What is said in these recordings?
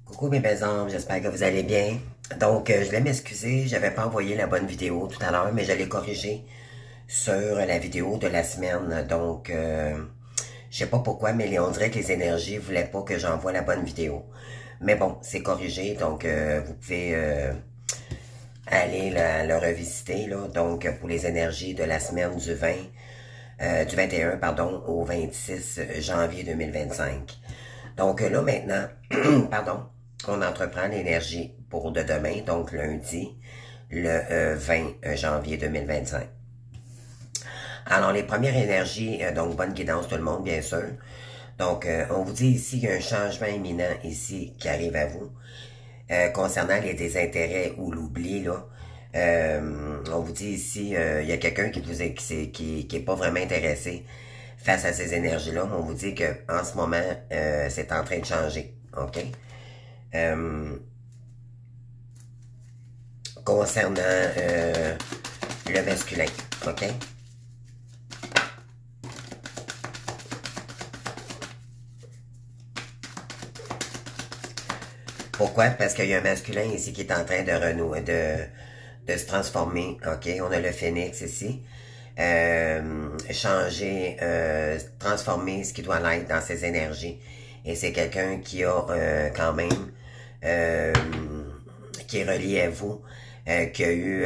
Coucou mes belles âmes, j'espère que vous allez bien. Donc, je voulais m'excuser, j'avais pas envoyé la bonne vidéo tout à l'heure, mais je l'ai corrigée sur la vidéo de la semaine. Donc, je sais pas pourquoi, mais on dirait que les énergies voulaient pas que j'envoie la bonne vidéo. Mais bon, c'est corrigé, donc vous pouvez aller le revisiter, là. Donc, pour les énergies de la semaine du 21, pardon, au 26 janvier 2025. Donc là, maintenant, pardon, on entreprend l'énergie pour de demain, donc lundi, le 20 janvier 2025. Alors, les premières énergies, donc bonne guidance tout le monde, bien sûr. Donc, on vous dit ici qu'il y a un changement imminent ici qui arrive à vous. Concernant les désintérêts ou l'oubli, là, on vous dit ici, il y a quelqu'un qui est pas vraiment intéressé face à ces énergies-là, mais on vous dit que en ce moment, c'est en train de changer, ok? Concernant le masculin, ok? Pourquoi? Parce qu'il y a un masculin ici qui est en train de renouer, de se transformer, ok? On a le phénix ici. Changer, transformer ce qui doit l'être dans ses énergies. Et c'est quelqu'un qui a quand même, qui est relié à vous, qui a eu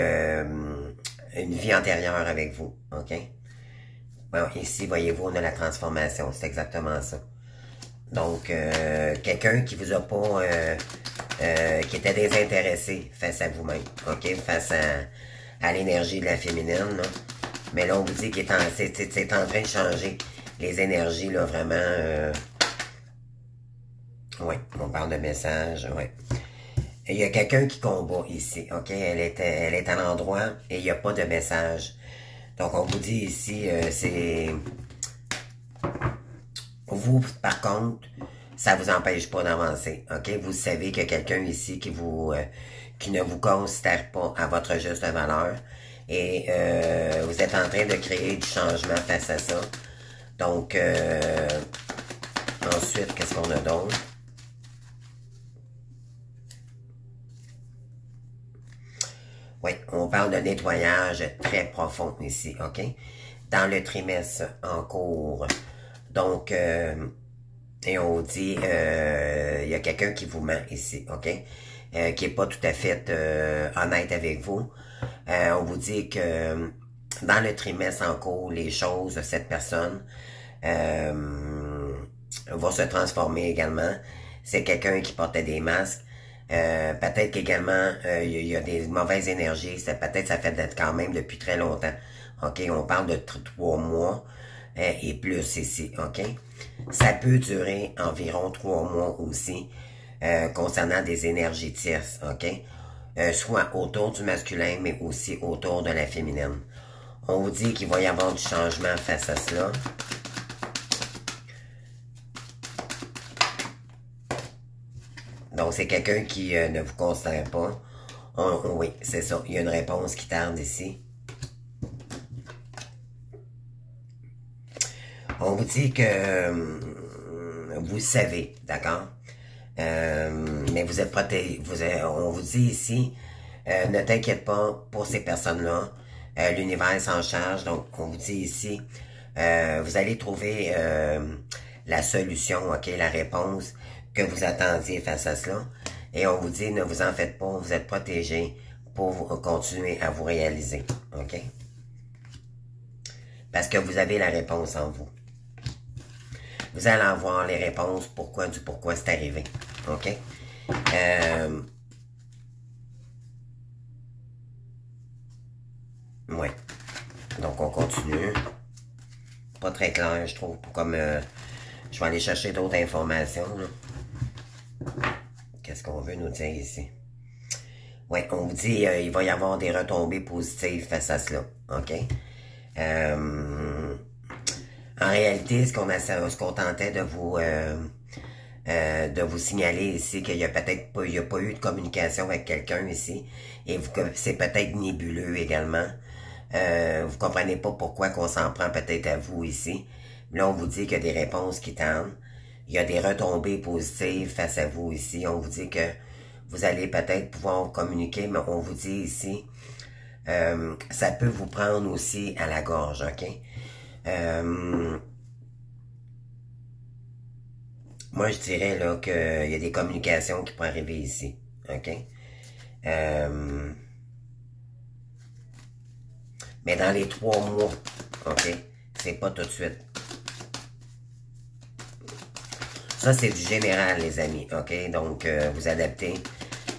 une vie antérieure avec vous, ok? Bon, ici, voyez-vous, on a la transformation, c'est exactement ça. Donc, quelqu'un qui vous a pas, qui était désintéressé face à vous-même, ok? Face à l'énergie de la féminine, là. Mais là, on vous dit qu'il est c'est en train de changer. Les énergies, là, vraiment, oui, on parle de message, oui. Il y a quelqu'un qui combat ici, ok? Elle est à l'endroit et il n'y a pas de message. Donc, on vous dit ici, c'est... Vous, par contre, ça vous empêche pas d'avancer, ok? Vous savez qu'il y a quelqu'un ici qui ne vous considère pas à votre juste valeur. Et vous êtes en train de créer du changement face à ça. Donc, ensuite, qu'est-ce qu'on a d'autre? Oui, on parle de nettoyage très profond ici, ok? Dans le trimestre en cours. Donc, et on dit, il y a quelqu'un qui vous ment ici, ok? Qui est pas tout à fait honnête avec vous. On vous dit que dans le trimestre en cours, les choses de cette personne vont se transformer également. C'est quelqu'un qui portait des masques. Peut-être qu'également, il y a des mauvaises énergies. Peut-être ça fait d'être quand même depuis très longtemps. OK, on parle de 3 mois et plus ici. OK? Ça peut durer environ 3 mois aussi concernant des énergies tierces. OK? Soit autour du masculin, mais aussi autour de la féminine. On vous dit qu'il va y avoir du changement face à cela. Donc, c'est quelqu'un qui ne vous considère pas. Oui, c'est ça. Il y a une réponse qui tarde ici. On vous dit que vous savez, d'accord? Mais vous êtes protégé. On vous dit ici, ne t'inquiète pas pour ces personnes-là. L'univers s'en charge. Donc, on vous dit ici, vous allez trouver la solution, ok, la réponse que vous attendiez face à cela. Et on vous dit, ne vous en faites pas, vous êtes protégé pour continuer à vous réaliser, ok? Parce que vous avez la réponse en vous. Vous allez avoir les réponses pourquoi c'est arrivé, ok? Ouais. Donc, on continue. Pas très clair, je trouve, comme... je vais aller chercher d'autres informations, là. Qu'est-ce qu'on veut nous dire ici? Oui, on vous dit il va y avoir des retombées positives face à cela. OK? En réalité, ce qu'on tentait de vous signaler ici, qu'il y a peut-être pas, il y a pas eu de communication avec quelqu'un ici, et c'est peut-être nébuleux également. Vous comprenez pas pourquoi qu'on s'en prend peut-être à vous ici. Là, on vous dit qu'il y a des réponses qui tendent. il y a des retombées positives face à vous ici. On vous dit que vous allez peut-être pouvoir communiquer, mais on vous dit ici, ça peut vous prendre aussi à la gorge, ok? Moi, je dirais là qu'il y a des communications qui pourraient arriver ici, ok? Mais dans les 3 mois, ok? C'est pas tout de suite. Ça, c'est du général, les amis, ok? Donc, vous adaptez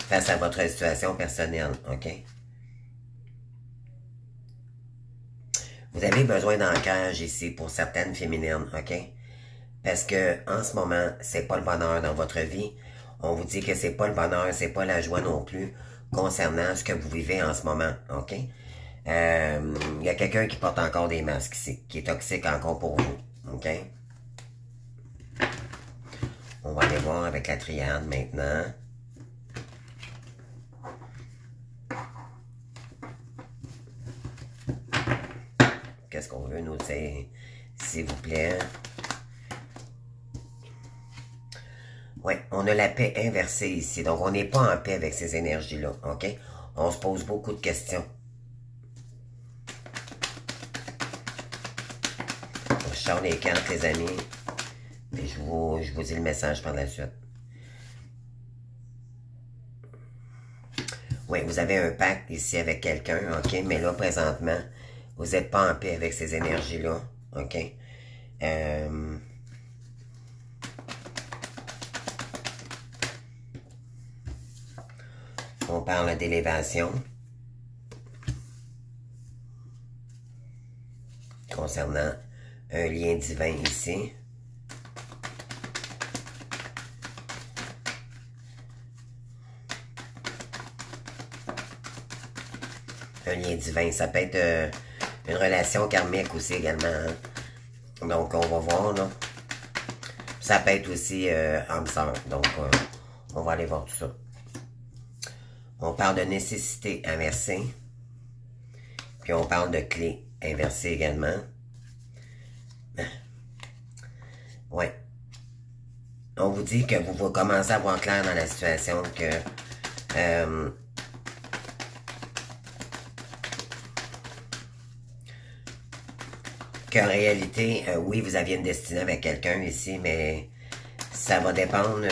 face à votre situation personnelle, ok? Vous avez besoin d'ancrage ici pour certaines féminines, ok? Parce que, en ce moment, c'est pas le bonheur dans votre vie. On vous dit que c'est pas le bonheur, c'est pas la joie non plus concernant ce que vous vivez en ce moment, ok? Il y a quelqu'un qui porte encore des masques ici, qui est toxique encore pour vous, ok? On va aller voir avec la triade maintenant. Qu'est-ce qu'on veut nous dire, s'il vous plaît? Oui, on a la paix inversée ici. Donc, on n'est pas en paix avec ces énergies-là, ok? On se pose beaucoup de questions. Je sors les cartes, les amis. Et je vous dis le message par la suite. Oui, vous avez un pacte ici avec quelqu'un, ok? Mais là, présentement, vous n'êtes pas en paix avec ces énergies-là, ok? On parle d'élévation. Concernant un lien divin ici. Un lien divin, ça peut être une relation karmique aussi également. Hein? Donc, on va voir, là. Ça peut être aussi âme-sœur. Donc, on va aller voir tout ça. On parle de nécessité inversée. Puis, on parle de clé inversée également. Ouais. On vous dit que vous commencez à voir clair dans la situation que qu'en réalité, oui, vous aviez une destinée avec quelqu'un ici, mais ça va dépendre.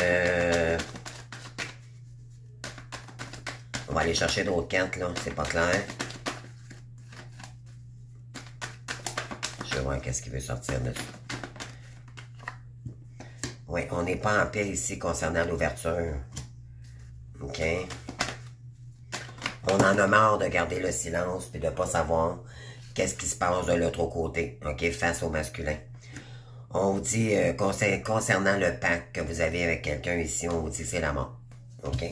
On va aller chercher d'autres cartes, là, c'est pas clair. Je vais voir qu'est-ce qui veut sortir de ça. Oui, on n'est pas en paix ici concernant l'ouverture. OK? On en a marre de garder le silence puis de ne pas savoir qu'est-ce qui se passe de l'autre côté, OK? Face au masculin. On vous dit, concernant le pacte que vous avez avec quelqu'un ici, on vous dit que c'est la mort. OK?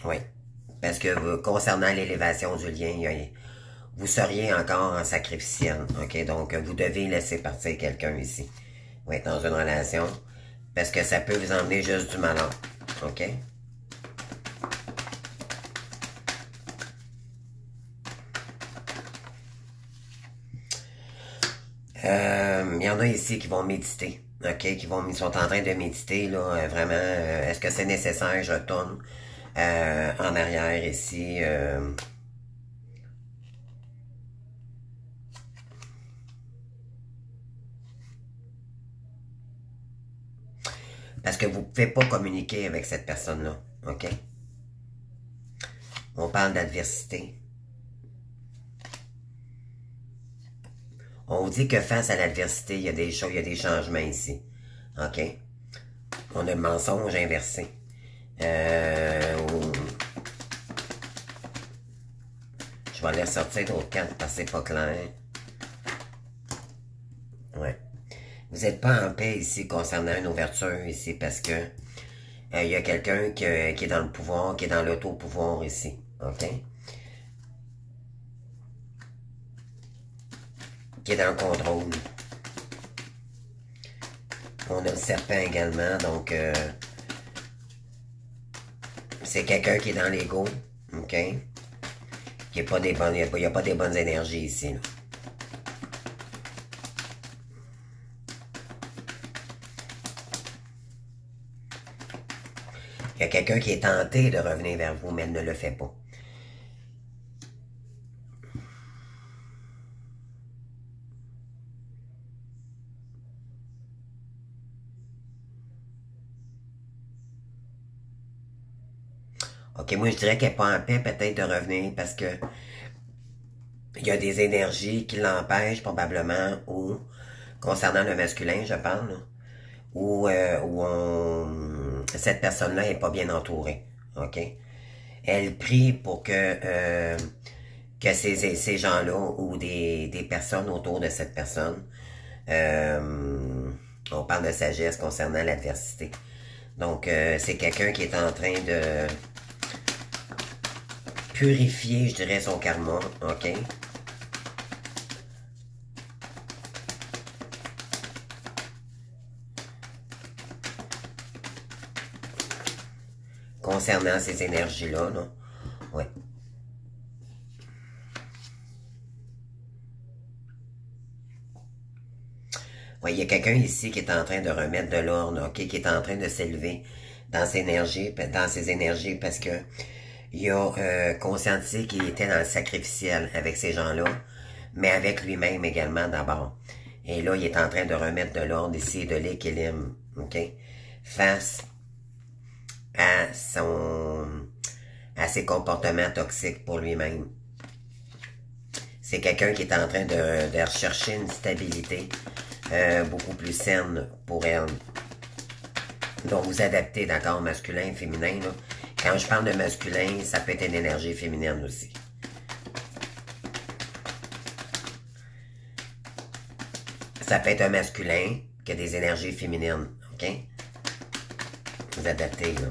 Oui. Parce que concernant l'élévation du lien, vous seriez encore en sacrificiel. OK? Donc, vous devez laisser partir quelqu'un ici. Oui, dans une relation. Parce que ça peut vous emmener juste du malheur. OK? Il y en a ici qui vont méditer. OK? Ils sont en train de méditer, là, vraiment. Est-ce que c'est nécessaire? Je retourne en arrière ici. Parce que vous ne pouvez pas communiquer avec cette personne-là. OK? On parle d'adversité. On vous dit que face à l'adversité, il y a des choses, il y a des changements ici. OK? On a le mensonge inversé. Je vais aller sortir d'autres cartes parce que c'est pas clair. Ouais. Vous n'êtes pas en paix ici concernant une ouverture ici parce que il y a quelqu'un qui est dans le pouvoir, qui est dans l'auto-pouvoir ici. OK? Qui est dans le contrôle. On a le serpent également, donc c'est quelqu'un qui est dans l'ego, OK? Qui est pas des bonnes, il n'y a pas des bonnes énergies ici. Là. Il y a quelqu'un qui est tenté de revenir vers vous, mais elle ne le fait pas. OK, moi je dirais qu'elle n'est pas en paix peut-être de revenir parce que il y a des énergies qui l'empêchent probablement, ou concernant le masculin, je parle, là, où cette personne-là n'est pas bien entourée. OK? Elle prie pour que ces gens-là ou des personnes autour de cette personne, on parle de sagesse concernant l'adversité. Donc, c'est quelqu'un qui est en train de purifier, je dirais, son karma. OK? Concernant ces énergies-là, là. Ouais. Ouais, il y a quelqu'un ici qui est en train de remettre de l'ordre, OK, qui est en train de s'élever dans ses énergies, parce que il a conscientisé qu'il était dans le sacrificiel avec ces gens-là, mais avec lui-même également d'abord. Et là, il est en train de remettre de l'ordre ici, de l'équilibre, OK, face à à ses comportements toxiques pour lui-même. C'est quelqu'un qui est en train de rechercher une stabilité beaucoup plus saine pour elle. Donc, vous adaptez, d'accord, masculin, féminin, là. Quand je parle de masculin, ça peut être une énergie féminine aussi. Ça peut être un masculin qui a des énergies féminines, OK? Vous adaptez, là.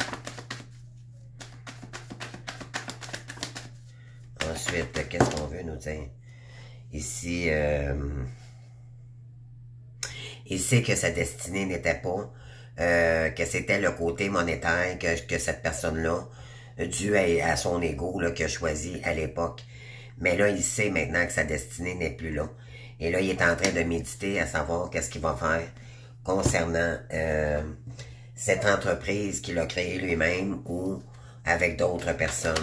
Ensuite, qu'est-ce qu'on veut nous dire? Ici, il sait que sa destinée n'était pas, que c'était le côté monétaire que cette personne-là, dû à son ego qu'il a choisi à l'époque. Mais là, il sait maintenant que sa destinée n'est plus là. Et là, il est en train de méditer à savoir qu'est-ce qu'il va faire concernant cette entreprise qu'il a créée lui-même ou avec d'autres personnes.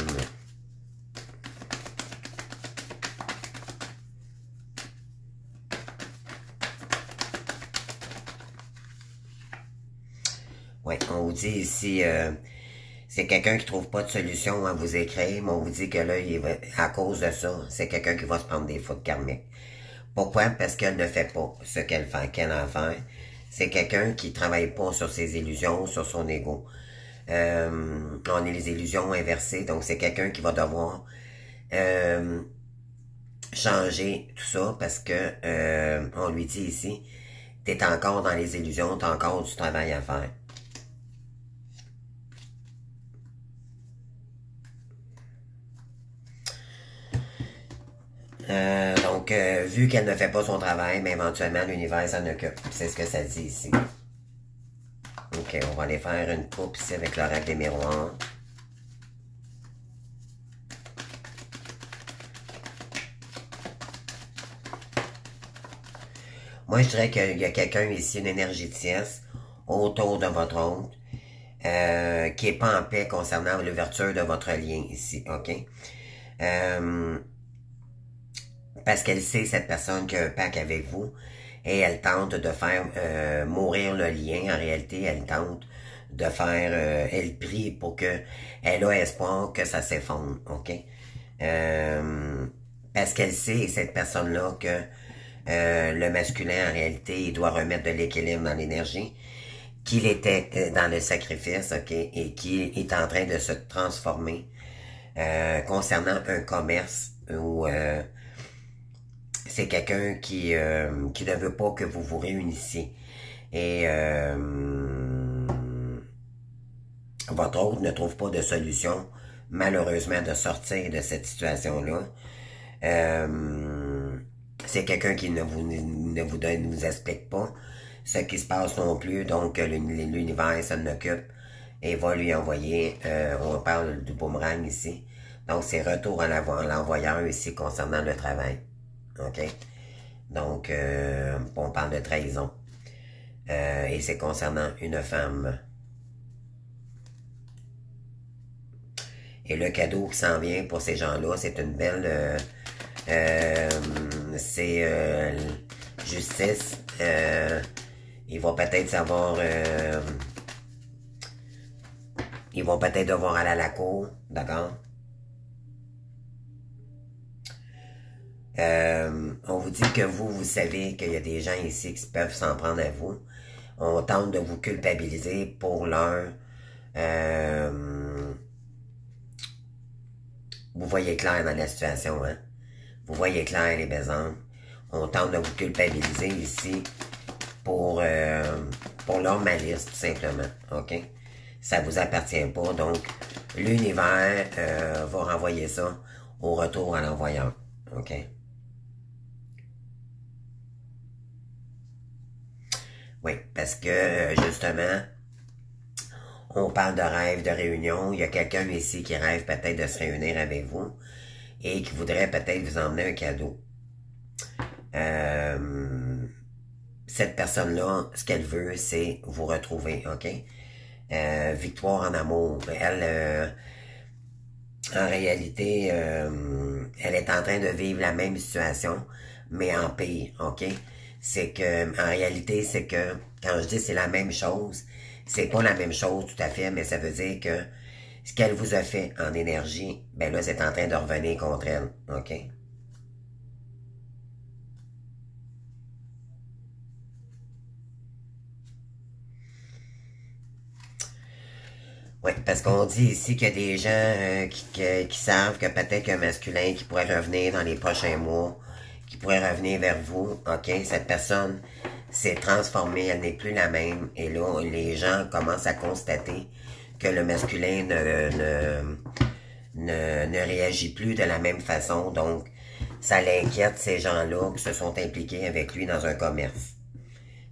Oui, on vous dit ici, c'est quelqu'un qui trouve pas de solution à vous écrire, mais on vous dit que là, à cause de ça, c'est quelqu'un qui va se prendre des fautes karmiques. Pourquoi? Parce qu'elle ne fait pas ce qu'elle a à faire. C'est quelqu'un qui travaille pas sur ses illusions, sur son ego. On est les illusions inversées, donc c'est quelqu'un qui va devoir changer tout ça parce que on lui dit ici, t'es encore dans les illusions, t'as encore du travail à faire. Donc, vu qu'elle ne fait pas son travail, mais éventuellement l'univers s'en occupe. C'est ce que ça dit ici. Ok, on va aller faire une coupe ici avec l'oracle des miroirs. Moi, je dirais qu'il y a quelqu'un ici, une énergie de tierce, autour de votre hôte, qui est pas en paix concernant l'ouverture de votre lien ici, ok? Parce qu'elle sait, cette personne, qu'il y a un pacte avec vous, et elle tente de faire mourir le lien. En réalité, elle tente de faire, elle prie pour que, elle a espoir que ça s'effondre, ok? Parce qu'elle sait, cette personne-là, que le masculin, en réalité, il doit remettre de l'équilibre dans l'énergie, qu'il était dans le sacrifice, ok? Et qu'il est en train de se transformer concernant un commerce où c'est quelqu'un qui ne veut pas que vous vous réunissiez. Et votre hôte ne trouve pas de solution, malheureusement, de sortir de cette situation-là. C'est quelqu'un qui ne vous explique pas ce qui se passe non plus, donc l'univers s'en occupe et va lui envoyer, on parle du boomerang ici, donc c'est retour à l'envoyeur ici concernant le travail. OK? Donc, on parle de trahison. Et c'est concernant une femme. Et le cadeau qui s'en vient pour ces gens-là, c'est une belle... c'est justice. Ils vont peut-être savoir... ils vont peut-être devoir aller à la cour, d'accord? On vous dit que vous savez qu'il y a des gens ici qui peuvent s'en prendre à vous. On tente de vous culpabiliser pour leur... vous voyez clair dans la situation, hein? Vous voyez clair, les bésantes. On tente de vous culpabiliser ici pour leur malice, tout simplement, OK? Ça vous appartient pas, donc l'univers va renvoyer ça au retour à l'envoyeur, OK? Oui, parce que, justement, on parle de rêve, de réunion. Il y a quelqu'un ici qui rêve peut-être de se réunir avec vous et qui voudrait peut-être vous emmener un cadeau. Cette personne-là, ce qu'elle veut, c'est vous retrouver, OK? Victoire en amour. Elle, en réalité, elle est en train de vivre la même situation, mais en pire, OK? C'est que, en réalité, c'est que, quand je dis c'est la même chose, c'est pas la même chose tout à fait, mais ça veut dire que ce qu'elle vous a fait en énergie, ben là, c'est en train de revenir contre elle, OK? Oui, parce qu'on dit ici qu'il y a des gens qui savent que peut-être qu'un masculin qui pourrait revenir dans les prochains mois, qui pourrait revenir vers vous, OK? Cette personne s'est transformée, elle n'est plus la même. Et là, les gens commencent à constater que le masculin ne réagit plus de la même façon. Donc, ça l'inquiète, ces gens-là qui se sont impliqués avec lui dans un commerce.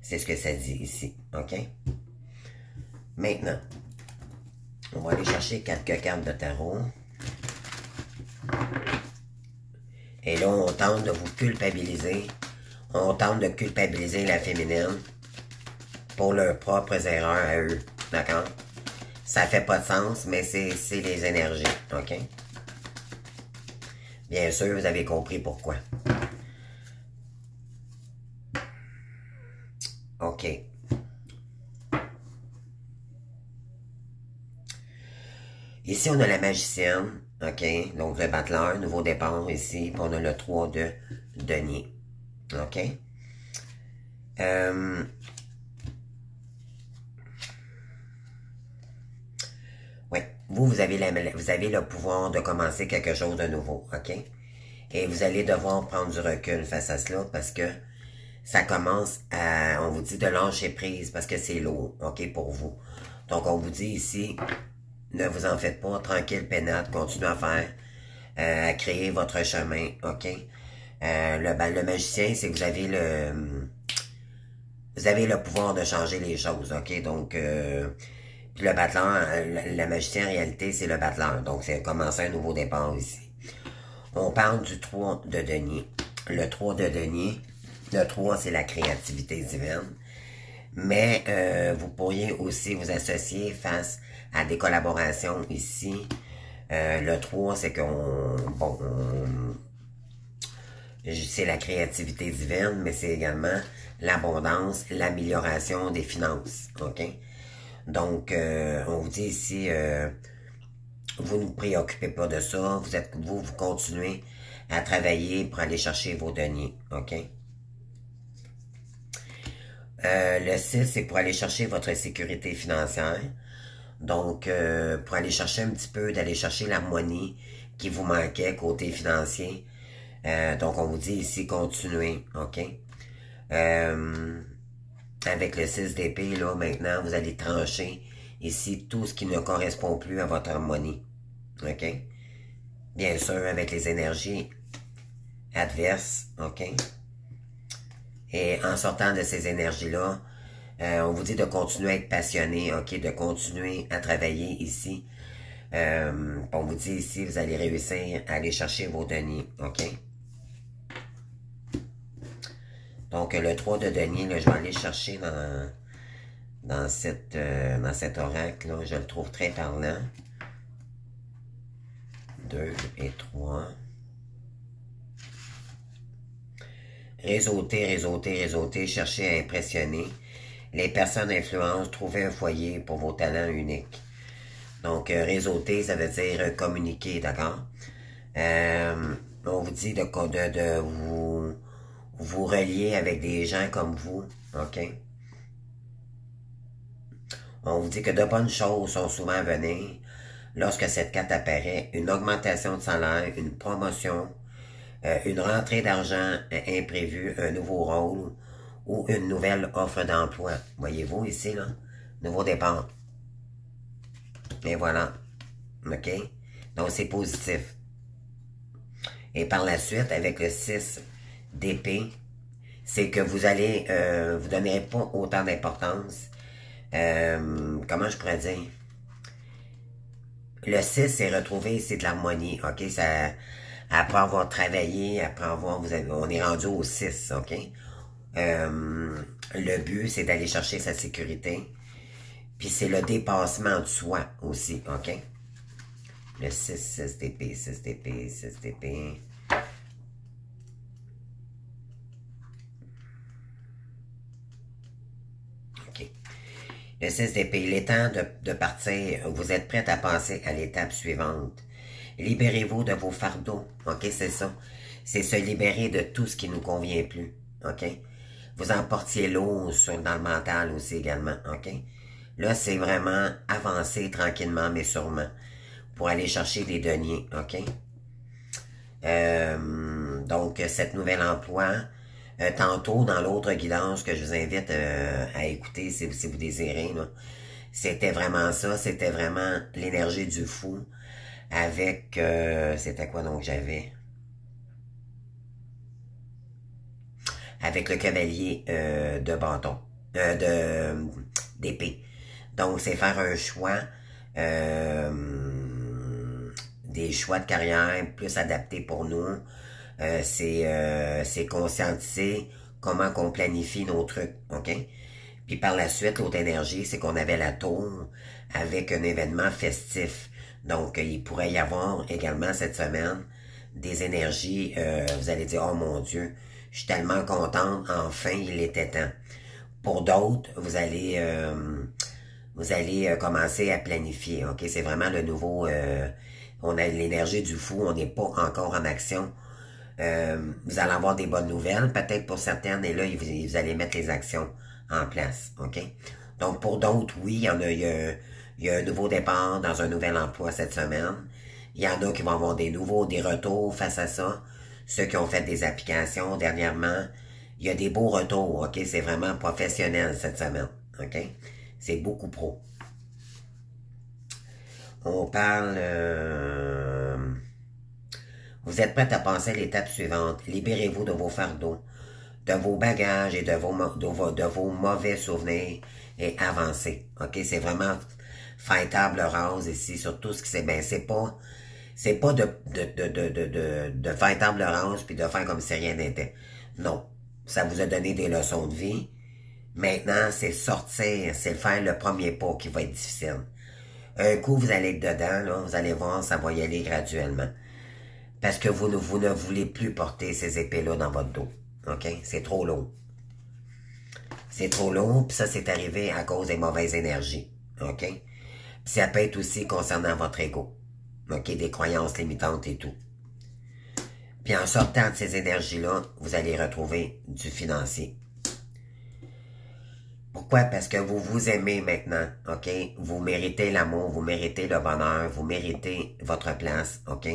C'est ce que ça dit ici, OK? Maintenant, on va aller chercher quelques cartes de tarot. Et là, on tente de vous culpabiliser. On tente de culpabiliser la féminine pour leurs propres erreurs à eux. D'accord? Ça fait pas de sens, mais c'est les énergies. OK? Bien sûr, vous avez compris pourquoi. OK. Ici, on a la magicienne, OK? Donc, le battleur, nouveau départ ici. Puis on a le 3 de denier. OK? Oui, vous avez le pouvoir de commencer quelque chose de nouveau, OK? Et vous allez devoir prendre du recul face à cela parce que ça commence à... On vous dit de lâcher prise parce que c'est lourd, OK, pour vous. Donc, on vous dit ici... Ne vous en faites pas, tranquille, pénate, continuez à faire, à créer votre chemin, OK? Le magicien, c'est que vous avez le pouvoir de changer les choses, OK? Donc, puis le battleur, le magicien, en réalité, c'est le battleur. Donc, c'est commencer un nouveau départ ici. On parle du 3 de denier. Le 3 de denier, le 3, c'est la créativité divine. Mais vous pourriez aussi vous associer face à des collaborations ici. Le 3, c'est qu'on... Bon, c'est la créativité divine, mais c'est également l'abondance, l'amélioration des finances. OK? Donc, on vous dit ici, vous ne vous préoccupez pas de ça. Vous continuez à travailler pour aller chercher vos deniers. OK? Le 6, c'est pour aller chercher votre sécurité financière. Donc, pour aller chercher un petit peu, d'aller chercher l'harmonie qui vous manquait côté financier. Donc, on vous dit ici, continuez, OK? Avec le 6 d'épée, là, maintenant, vous allez trancher ici tout ce qui ne correspond plus à votre harmonie, OK? Bien sûr, avec les énergies adverses, OK? Et en sortant de ces énergies-là, on vous dit de continuer à être passionné, OK? De continuer à travailler ici. On vous dit ici, vous allez réussir à aller chercher vos deniers, OK? Donc, le 3 de denier, là, je vais aller chercher dans cet oracle-là. Je le trouve très parlant. 2 et 3. Réseauter, réseauter, réseauter, chercher à impressionner. Les personnes d'influence, trouver un foyer pour vos talents uniques. Donc, réseauter, ça veut dire communiquer, d'accord? On vous dit de vous relier avec des gens comme vous, ok? On vous dit que de bonnes choses sont souvent à venir lorsque cette carte apparaît. Une augmentation de salaire, une promotion, une rentrée d'argent imprévue, un nouveau rôle ou une nouvelle offre d'emploi. Voyez-vous ici, là? Nouveau départ. Et voilà. OK? Donc, c'est positif. Et par la suite, avec le 6 d'épée, c'est que vous allez, vous donnerez pas autant d'importance. Comment je pourrais dire? Le 6, c'est retrouver, c'est de l'harmonie, ok? Ça, après avoir travaillé, après avoir, on est rendu au 6, ok? Le but, c'est d'aller chercher sa sécurité. Puis c'est le dépassement de soi aussi, ok? Le 6, 6 d'épée, 6 d'épée, 6 d'épée. OK. Le 6 d'épée, il est temps de partir. Vous êtes prête à passer à l'étape suivante. Libérez-vous de vos fardeaux, ok? C'est ça. C'est se libérer de tout ce qui ne nous convient plus, ok? Vous en portiez lourd dans le mental aussi également, ok? Là, c'est vraiment avancer tranquillement, mais sûrement, pour aller chercher des deniers, ok? Donc, cet nouvel emploi, tantôt, dans l'autre guidance que je vous invite à écouter si vous désirez, c'était vraiment ça, c'était vraiment l'énergie du fou avec, c'était quoi donc j'avais? Avec le cavalier de bâton, d'épée. Donc, c'est faire un choix, des choix de carrière plus adaptés pour nous. C'est conscientiser comment qu'on planifie nos trucs, ok? Puis par la suite, l'autre énergie, c'est qu'on avait la tour avec un événement festif. Donc, il pourrait y avoir également cette semaine des énergies, vous allez dire, oh mon Dieu, je suis tellement contente, enfin, il était temps. Pour d'autres, vous allez commencer à planifier, ok? C'est vraiment le nouveau, on a l'énergie du fou, on n'est pas encore en action. Vous allez avoir des bonnes nouvelles, peut-être pour certaines, et là, vous allez mettre les actions en place, ok? Donc, pour d'autres, oui, il y a un nouveau départ dans un nouvel emploi cette semaine. Il y en a qui vont avoir des retours face à ça. Ceux qui ont fait des applications dernièrement, il y a des beaux retours, ok? C'est vraiment professionnel cette semaine, ok? C'est beaucoup pro. On parle... Vous êtes prête à passer à l'étape suivante. Libérez-vous de vos fardeaux, de vos bagages et de vos mauvais souvenirs et avancez. Ok? C'est vraiment faire table rase ici sur tout ce qui s'est bien. C'est pas de faire table rase puis de faire comme si rien n'était. Non. Ça vous a donné des leçons de vie. Maintenant, c'est sortir, c'est faire le premier pas qui va être difficile. Un coup, vous allez être dedans, là, vous allez voir, ça va y aller graduellement. Parce que vous ne voulez plus porter ces épées-là dans votre dos. OK? C'est trop lourd. C'est trop lourd, puis ça, c'est arrivé à cause des mauvaises énergies. OK? Puis ça peut être aussi concernant votre ego. OK? Des croyances limitantes et tout. Puis en sortant de ces énergies-là, vous allez retrouver du financier. Pourquoi? Parce que vous vous aimez maintenant, OK? Vous méritez l'amour, vous méritez le bonheur, vous méritez votre place, OK?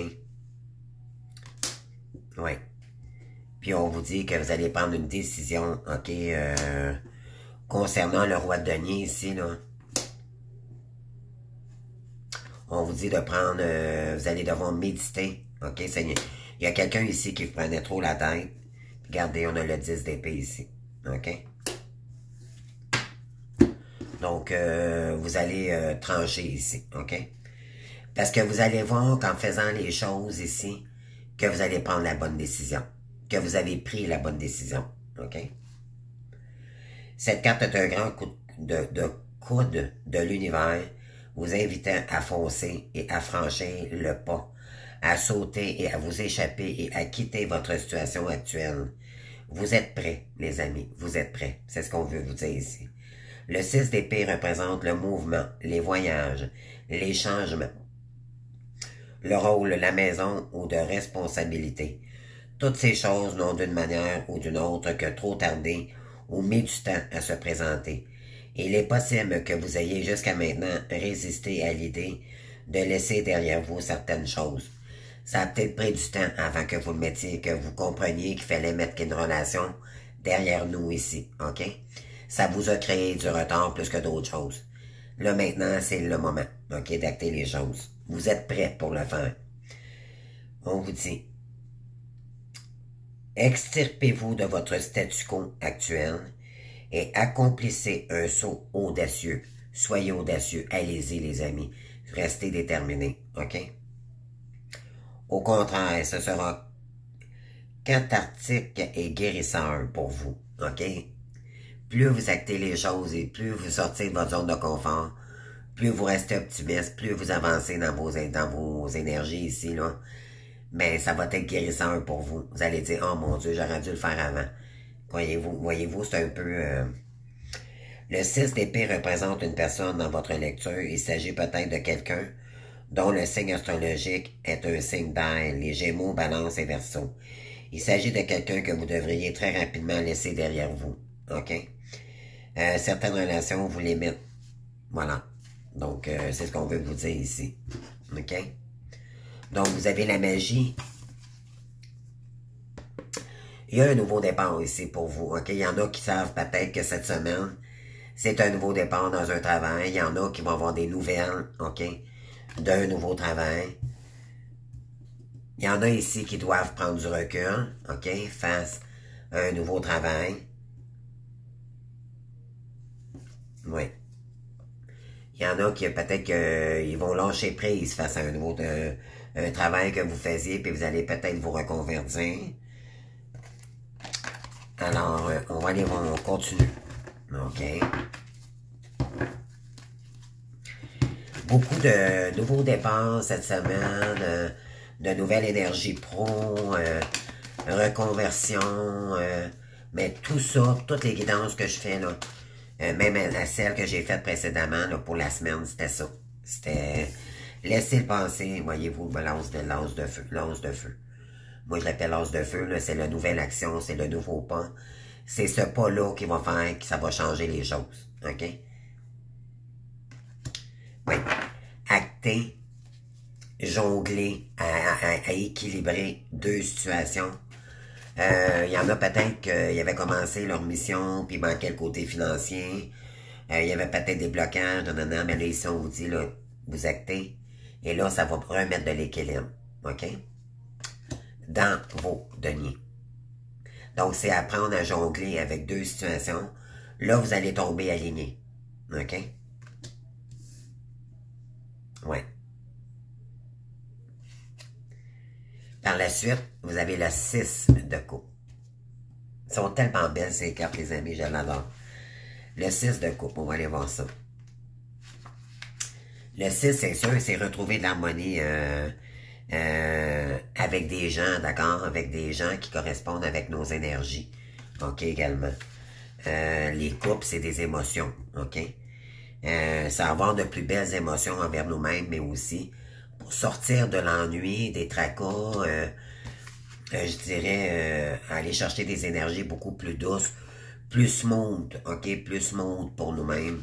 Oui. Puis on vous dit que vous allez prendre une décision, OK, concernant le roi de denier ici, là. On vous dit de prendre, vous allez devoir méditer, OK? Il y a quelqu'un ici qui prenait trop la tête. Regardez, on a le 10 d'épée ici, OK? Donc, vous allez trancher ici, OK? Parce que vous allez voir qu'en faisant les choses ici, que vous allez prendre la bonne décision. Que vous avez pris la bonne décision, OK? Cette carte est un grand coup de coude de l'univers, vous invitant à foncer et à franchir le pas, à sauter et à vous échapper et à quitter votre situation actuelle. Vous êtes prêts, les amis, vous êtes prêts. C'est ce qu'on veut vous dire ici. Le 6 d'épée représente le mouvement, les voyages, les changements, le rôle, la maison ou de responsabilité. Toutes ces choses n'ont d'une manière ou d'une autre que trop tardé ou mis du temps à se présenter. Il est possible que vous ayez jusqu'à maintenant résisté à l'idée de laisser derrière vous certaines choses. Ça a peut-être pris du temps avant que vous le mettiez, que vous compreniez qu'il fallait mettre une relation derrière nous ici, ok? Ça vous a créé du retard plus que d'autres choses. Là, maintenant, c'est le moment, ok, d'acter les choses. Vous êtes prêts pour le faire. On vous dit, extirpez-vous de votre statu quo actuel et accomplissez un saut audacieux. Soyez audacieux. Allez-y, les amis. Restez déterminés, ok? Au contraire, ce sera cathartique et guérisseur pour vous, ok? Plus vous actez les choses et plus vous sortez de votre zone de confort, plus vous restez optimiste, plus vous avancez dans vos énergies ici, là, ben ça va être guérisseur pour vous. Vous allez dire, oh mon Dieu, j'aurais dû le faire avant. Voyez-vous, c'est un peu... Le 6 d'épée représente une personne dans votre lecture. Il s'agit peut-être de quelqu'un dont le signe astrologique est un signe d'air, les Gémeaux, Balance et Verseau. Il s'agit de quelqu'un que vous devriez très rapidement laisser derrière vous. OK? Certaines relations, vous les mettez. Voilà. Donc, c'est ce qu'on veut vous dire ici. OK? Donc, vous avez la magie. Il y a un nouveau départ ici pour vous. OK? Il y en a qui savent peut-être que cette semaine, c'est un nouveau départ dans un travail. Il y en a qui vont avoir des nouvelles. OK? D'un nouveau travail. Il y en a ici qui doivent prendre du recul, OK, face à un nouveau travail. Oui. Il y en a qui peut-être qu'ils vont lâcher prise face à un nouveau un travail que vous faisiez, puis vous allez peut-être vous reconvertir. Alors, on va aller, on continue. OK. Beaucoup de nouveaux départs cette semaine, de nouvelles énergies pro, reconversion, mais tout ça, toutes les guidances que je fais, là, même à celles que j'ai faites précédemment, là, pour la semaine, c'était ça. C'était laisser le passer, voyez-vous, l'as de feu, l'as de feu. Moi, je l'appelle l'as de feu, là, c'est la nouvelle action, c'est le nouveau pas. C'est ce pas-là qui va faire que ça va changer les choses, OK? Oui. Acter, jongler, à équilibrer deux situations. Il y en a peut-être qui avaient commencé leur mission, puis manquaient le côté financier. Il y avait peut-être des blocages, nanana, mais là, ici, on vous dit, là, vous actez. Et là, ça va remettre de l'équilibre. OK? Dans vos deniers. Donc, c'est apprendre à jongler avec deux situations. Là, vous allez tomber aligné. OK? Ouais. Par la suite, vous avez le 6 de coupe. Ils sont tellement belles ces cartes, les amis, je l'adore. Le 6 de coupe, on va aller voir ça. Le 6, c'est sûr, c'est retrouver de l'harmonie avec des gens, d'accord? Avec des gens qui correspondent avec nos énergies. OK, également. Les couples, c'est des émotions, OK? Ça va avoir de plus belles émotions envers nous-mêmes, mais aussi pour sortir de l'ennui, des tracas, je dirais, aller chercher des énergies beaucoup plus douces, plus smooth, OK? Plus smooth pour nous-mêmes.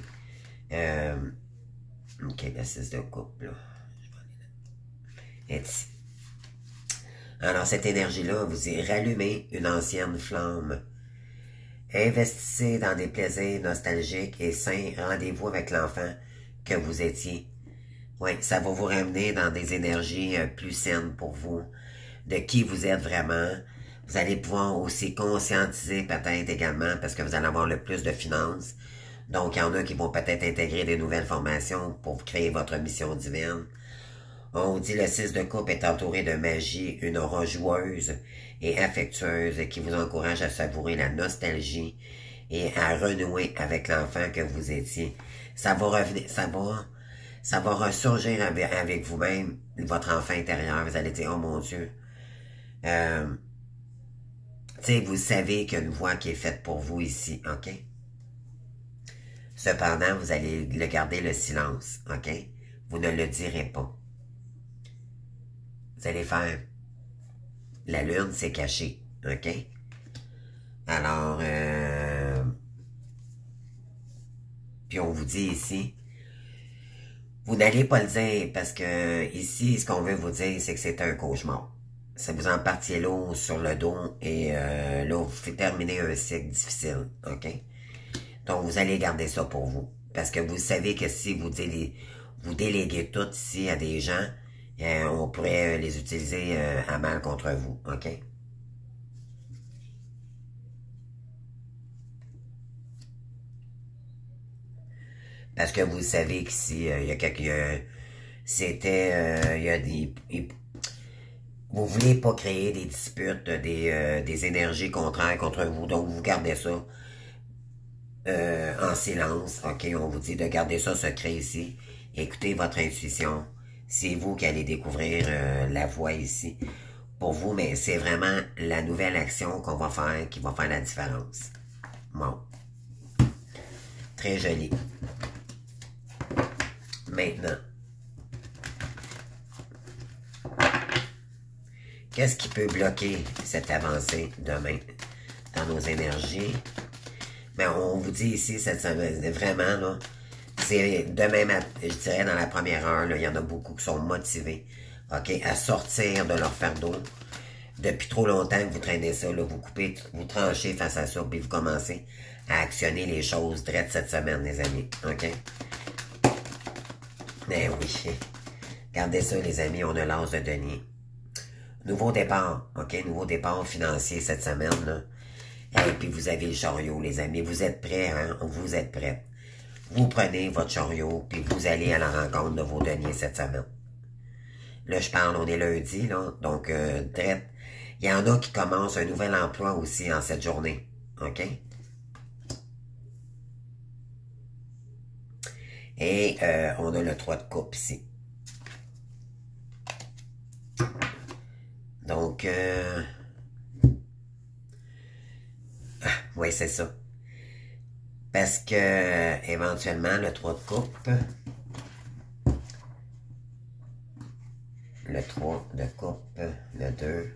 OK, le 6 de coupe, là. Je vais aller là. Et ici. Alors, cette énergie-là, vous y rallumez une ancienne flamme. Investissez dans des plaisirs nostalgiques et sains. Rendez-vous avec l'enfant que vous étiez. Oui, ça va vous ramener dans des énergies plus saines pour vous, de qui vous êtes vraiment. Vous allez pouvoir aussi conscientiser peut-être également, parce que vous allez avoir le plus de finances. Donc, il y en a qui vont peut-être intégrer des nouvelles formations pour créer votre mission divine. On dit le 6 de coupe est entouré de magie, une aura joueuse et affectueuse qui vous encourage à savourer la nostalgie et à renouer avec l'enfant que vous étiez. Ça va revenir, ça va ressurgir avec vous-même, votre enfant intérieur. Vous allez dire, oh mon Dieu. Tu sais, vous savez qu'il y a une voie qui est faite pour vous ici, OK? Cependant, vous allez le garder le silence, OK? Vous ne le direz pas. Vous allez faire, la lune, c'est caché, OK? Alors, puis on vous dit ici, vous n'allez pas le dire parce que ici, ce qu'on veut vous dire, c'est que c'est un cauchemar. Ça vous en partiez l'eau sur le dos et là, vous faites terminer un cycle difficile, OK? Donc, vous allez garder ça pour vous. Parce que vous savez que si vous déléguez tout ici à des gens, on pourrait les utiliser à mal contre vous, OK? Parce que vous savez qu'ici, il y a quelques... C'était... il y a des... Vous voulez pas créer des disputes, des énergies contraires contre vous, donc vous gardez ça en silence, ok? On vous dit de garder ça secret ici. Écoutez votre intuition. C'est vous qui allez découvrir la voie ici pour vous, mais c'est vraiment la nouvelle action qu'on va faire qui va faire la différence. Bon. Très joli. Maintenant. Qu'est-ce qui peut bloquer cette avancée demain dans nos énergies? Mais on vous dit ici, cette semaine, vraiment, là, c'est demain matin, je dirais dans la première heure, là, il y en a beaucoup qui sont motivés, OK, à sortir de leur fardeau. Depuis trop longtemps que vous traînez ça, là, vous coupez, vous tranchez face à ça, puis vous commencez à actionner les choses direct cette semaine, les amis, OK? Mais oui, gardez ça, les amis, on a l'as de denier. Nouveau départ, OK? Nouveau départ financier cette semaine, là. Et puis vous avez le chariot, les amis. Vous êtes prêts, hein? Vous êtes prêts. Vous prenez votre chariot, puis vous allez à la rencontre de vos deniers cette semaine. Là, je parle, on est lundi, là. Donc, il y en a qui commencent un nouvel emploi aussi en cette journée. OK? Et on a le 3 de coupe ici. Donc, oui, c'est ça. Parce que, éventuellement, le 3 de coupe, le 3 de coupe, le 2,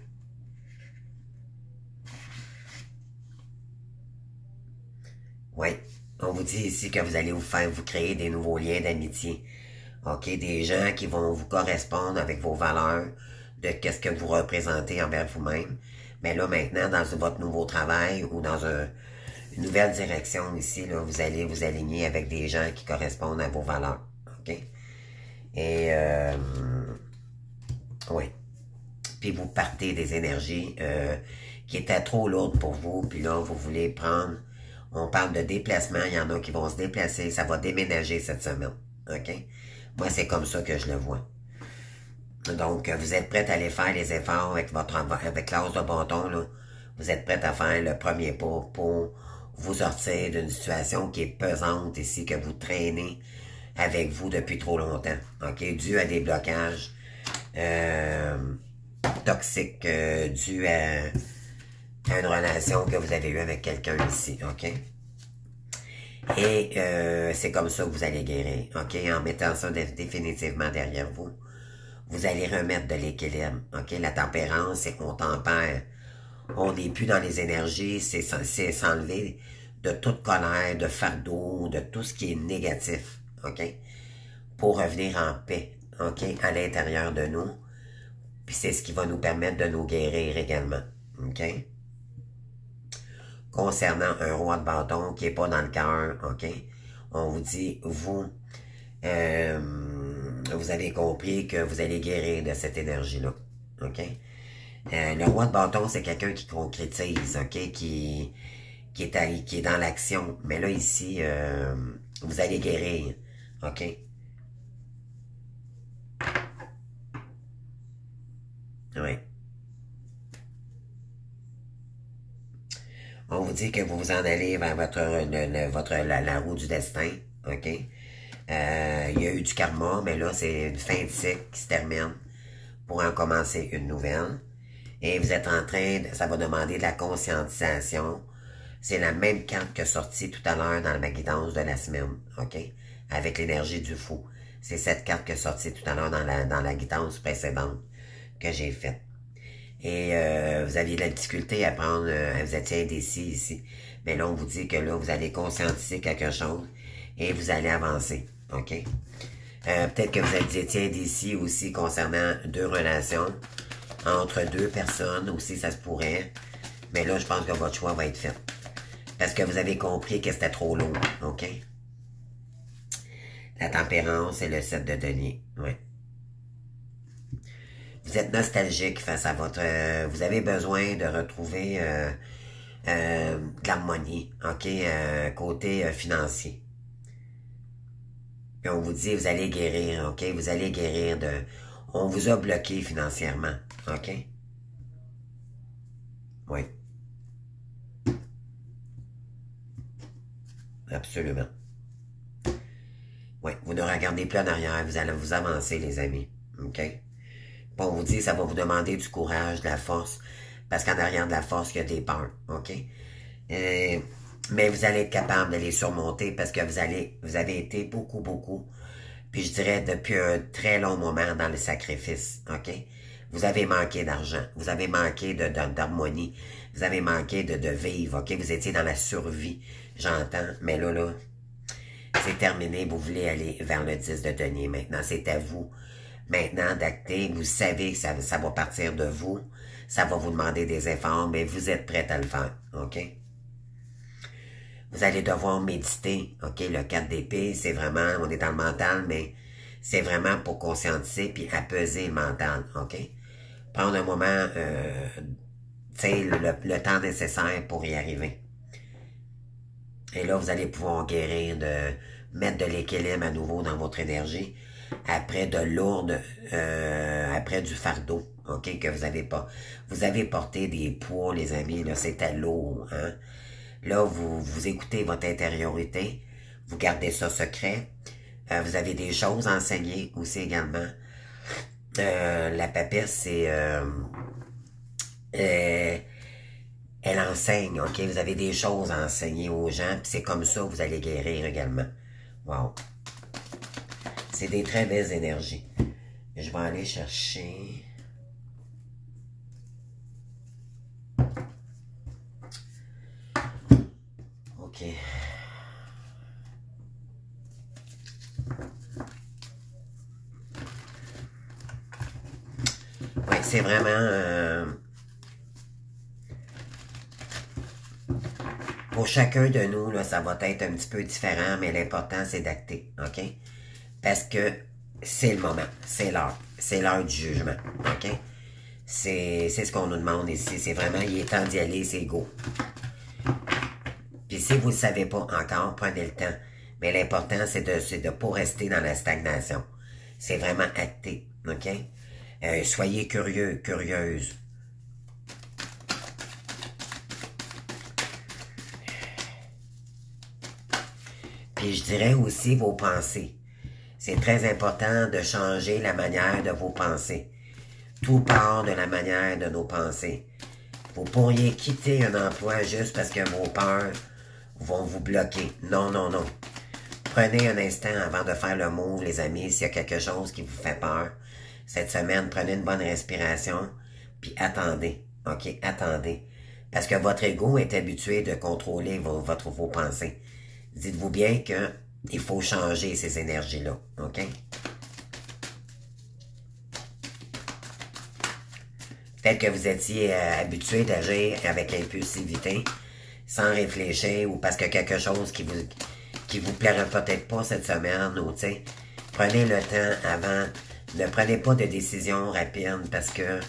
oui, on vous dit ici que vous allez vous créer des nouveaux liens d'amitié. OK, des gens qui vont vous correspondre avec vos valeurs, de qu'est-ce que vous représentez envers vous-même. Mais là, maintenant, dans votre nouveau travail ou dans une nouvelle direction ici, là, vous allez vous aligner avec des gens qui correspondent à vos valeurs. OK? Et, oui. Puis vous partez des énergies qui étaient trop lourdes pour vous, puis là, vous voulez prendre... On parle de déplacement, il y en a qui vont se déplacer, ça va déménager cette semaine. OK? Moi, c'est comme ça que je le vois. Donc, vous êtes prête à aller faire les efforts avec l'as de bâton, là. Vous êtes prête à faire le premier pas pour vous sortir d'une situation qui est pesante ici, que vous traînez avec vous depuis trop longtemps. OK? Dû à des blocages toxiques, dû à une relation que vous avez eue avec quelqu'un ici. OK? Et c'est comme ça que vous allez guérir. OK? En mettant ça définitivement derrière vous. Vous allez remettre de l'équilibre, OK? La tempérance, c'est qu'on tempère. On n'est plus dans les énergies, c'est s'enlever de toute colère, de fardeau, de tout ce qui est négatif, OK? Pour revenir en paix, OK? À l'intérieur de nous. Puis c'est ce qui va nous permettre de nous guérir également, OK? Concernant un roi de bâton qui n'est pas dans le cœur, OK? On vous dit, vous avez compris que vous allez guérir de cette énergie-là. OK? Le roi de bâton, c'est quelqu'un qui concrétise, OK? Qui est dans l'action. Mais là, ici, vous allez guérir. OK? Oui. On vous dit que vous vous en allez vers la roue du destin. OK? Il y a eu du karma, mais là, c'est une fin de cycle qui se termine pour en commencer une nouvelle. Et vous êtes en train, ça va demander de la conscientisation. C'est la même carte que sortie tout à l'heure dans ma guidance de la semaine, OK? Avec l'énergie du fou. C'est cette carte que sortie tout à l'heure dans la guidance précédente que j'ai faite. Et vous aviez de la difficulté à prendre, vous étiez indécis ici. Mais là, on vous dit que là, vous allez conscientiser quelque chose et vous allez avancer, OK? Peut-être que vous étiez indécis aussi concernant deux relations entre deux personnes aussi, ça se pourrait. Mais là, je pense que votre choix va être fait. Parce que vous avez compris que c'était trop lourd, OK? La tempérance et le 7 de denier, ouais. Vous êtes nostalgique face à votre... vous avez besoin de retrouver de l'harmonie, OK? Côté financier. Puis on vous dit, vous allez guérir, OK? Vous allez guérir de... On vous a bloqué financièrement, OK? Oui. Absolument. Oui, vous ne regardez plus en arrière, vous allez vous avancer, les amis, OK? Bon, on vous dit, ça va vous demander du courage, de la force, parce qu'en arrière de la force, il y a des peurs, OK? Mais vous allez être capable de les surmonter parce que vous avez été beaucoup, puis je dirais depuis un très long moment dans le sacrifice, OK? Vous avez manqué d'argent, vous avez manqué d'harmonie, vous avez manqué de vivre, OK? Vous étiez dans la survie, j'entends, mais là, c'est terminé, vous voulez aller vers le 10 de denier maintenant, c'est à vous. Maintenant, d'acter, vous savez que ça va partir de vous, ça va vous demander des efforts, mais vous êtes prêt à le faire, OK? Vous allez devoir méditer, OK? Le 4 d'épée, c'est vraiment, on est dans le mental, mais c'est vraiment pour conscientiser puis apaiser le mental, OK? Prendre un moment, tu sais, le temps nécessaire pour y arriver. Et là, vous allez pouvoir guérir, mettre de l'équilibre à nouveau dans votre énergie, après de lourdes, après du fardeau, OK, que vous avez pas. Vous avez porté des poids, les amis, là, c'était lourd, hein? Là, vous écoutez votre intériorité, vous gardez ça secret. Vous avez des choses à enseigner aussi également. La papesse, c'est... elle enseigne, OK? Vous avez des choses à enseigner aux gens, puis c'est comme ça que vous allez guérir également. Wow! C'est des très belles énergies. Je vais aller chercher... OK. Ouais, c'est vraiment... pour chacun de nous, là, ça va être un petit peu différent, mais l'important, c'est d'acter, OK? Parce que c'est le moment, c'est l'heure du jugement, OK? C'est ce qu'on nous demande ici, c'est vraiment, il est temps d'y aller, c'est go. Puis si vous ne le savez pas encore, prenez le temps. Mais l'important, c'est de pas rester dans la stagnation. C'est vraiment acté, OK? Soyez curieux, curieuse. Puis je dirais aussi vos pensées. C'est très important de changer la manière de vos pensées. Tout part de la manière de nos pensées. Vous pourriez quitter un emploi juste parce que vos peurs vont vous bloquer. Non, non, non. Prenez un instant avant de faire le move, les amis, s'il y a quelque chose qui vous fait peur. Cette semaine, prenez une bonne respiration, puis attendez, OK? Attendez. Parce que votre ego est habitué de contrôler vos pensées. Dites-vous bien que il faut changer ces énergies-là, OK? Peut-être que vous étiez habitué d'agir avec impulsivité, sans réfléchir, ou parce que quelque chose qui vous plairait peut-être pas cette semaine, ou tu sais, prenez le temps avant, ne prenez pas de décision rapide, parce que,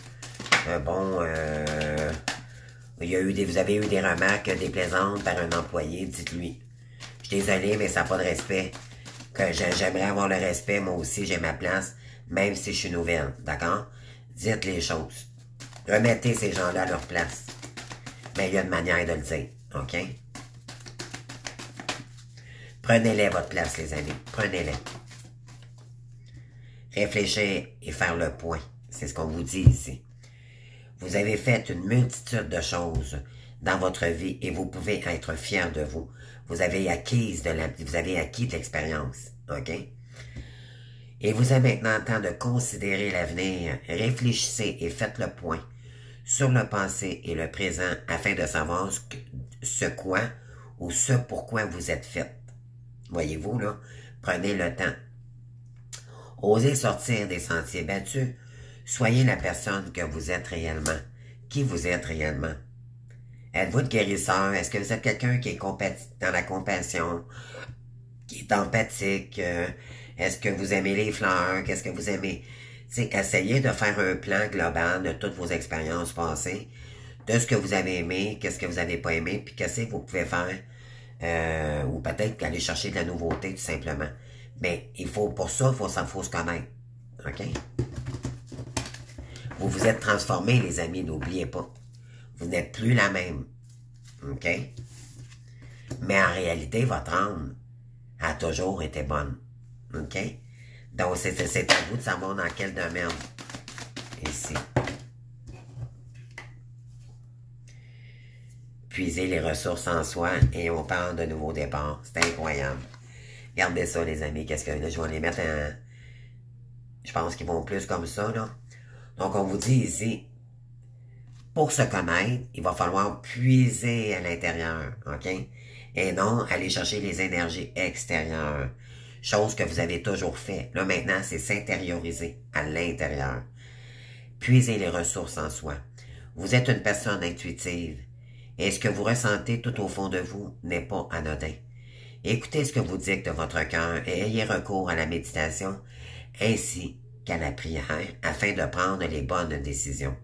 vous avez eu des remarques déplaisantes par un employé, dites-lui. Je suis désolé, mais ça n'a pas de respect. Que j'aimerais avoir le respect, moi aussi, j'ai ma place, même si je suis nouvelle, d'accord? Dites les choses. Remettez ces gens-là à leur place. Mais il y a une manière de le dire, OK? Prenez-les votre place, les amis. Prenez-les. Réfléchir et faire le point. C'est ce qu'on vous dit ici. Vous avez fait une multitude de choses dans votre vie et vous pouvez être fier de vous. Vous avez acquis de l'expérience. OK? Et vous avez maintenant le temps de considérer l'avenir. Réfléchissez et faites le point sur le passé et le présent afin de savoir ce quoi ou ce pourquoi vous êtes fait. Voyez-vous, là? Prenez le temps. Osez sortir des sentiers battus. Soyez la personne que vous êtes réellement. Qui vous êtes réellement. Êtes-vous de guérisseur? Est-ce que vous êtes quelqu'un qui est dans la compassion? Qui est empathique? Est-ce que vous aimez les fleurs? Qu'est-ce que vous aimez? T'sais, essayez de faire un plan global de toutes vos expériences passées, de ce que vous avez aimé, qu'est-ce que vous n'avez pas aimé, puis qu'est-ce que vous pouvez faire, ou peut-être aller chercher de la nouveauté, tout simplement. Mais pour ça, il faut se connaître. OK? Vous vous êtes transformés, les amis, n'oubliez pas. Vous n'êtes plus la même. OK? Mais en réalité, votre âme a toujours été bonne. OK? Donc, c'est à vous de savoir dans quel domaine. Ici. Puiser les ressources en soi et on parle de nouveaux départs. C'est incroyable. Regardez ça, les amis. Qu'est-ce que là, je vais les mettre en... Je pense qu'ils vont plus comme ça, là. Donc, on vous dit ici, pour se connaître, il va falloir puiser à l'intérieur, OK? Et non aller chercher les énergies extérieures. Chose que vous avez toujours fait. Là, maintenant, c'est s'intérioriser à l'intérieur. Puiser les ressources en soi. Vous êtes une personne intuitive. Et ce que vous ressentez tout au fond de vous n'est pas anodin. Écoutez ce que vous dites de votre cœur et ayez recours à la méditation ainsi qu'à la prière afin de prendre les bonnes décisions.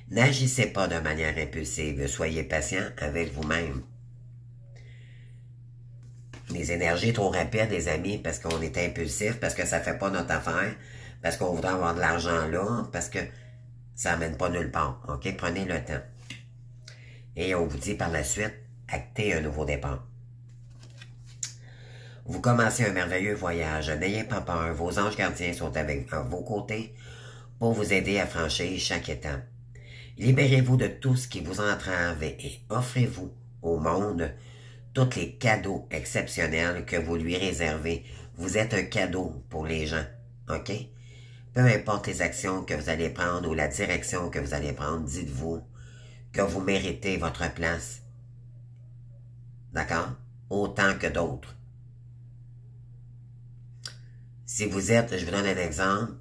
N'agissez pas de manière impulsive, soyez patient avec vous-même. Les énergies trop rapides, les amis, parce qu'on est impulsif, parce que ça fait pas notre affaire, parce qu'on voudrait avoir de l'argent là, parce que ça n'amène pas nulle part. OK? Prenez le temps. Et on vous dit par la suite, actez un nouveau départ. Vous commencez un merveilleux voyage. N'ayez pas peur. Vos anges gardiens sont à vos côtés pour vous aider à franchir chaque étape. Libérez-vous de tout ce qui vous entrave et offrez-vous au monde tous les cadeaux exceptionnels que vous lui réservez. Vous êtes un cadeau pour les gens. OK? Peu importe les actions que vous allez prendre ou la direction que vous allez prendre, dites-vous que vous méritez votre place. D'accord? Autant que d'autres. Si vous êtes, je vous donne un exemple,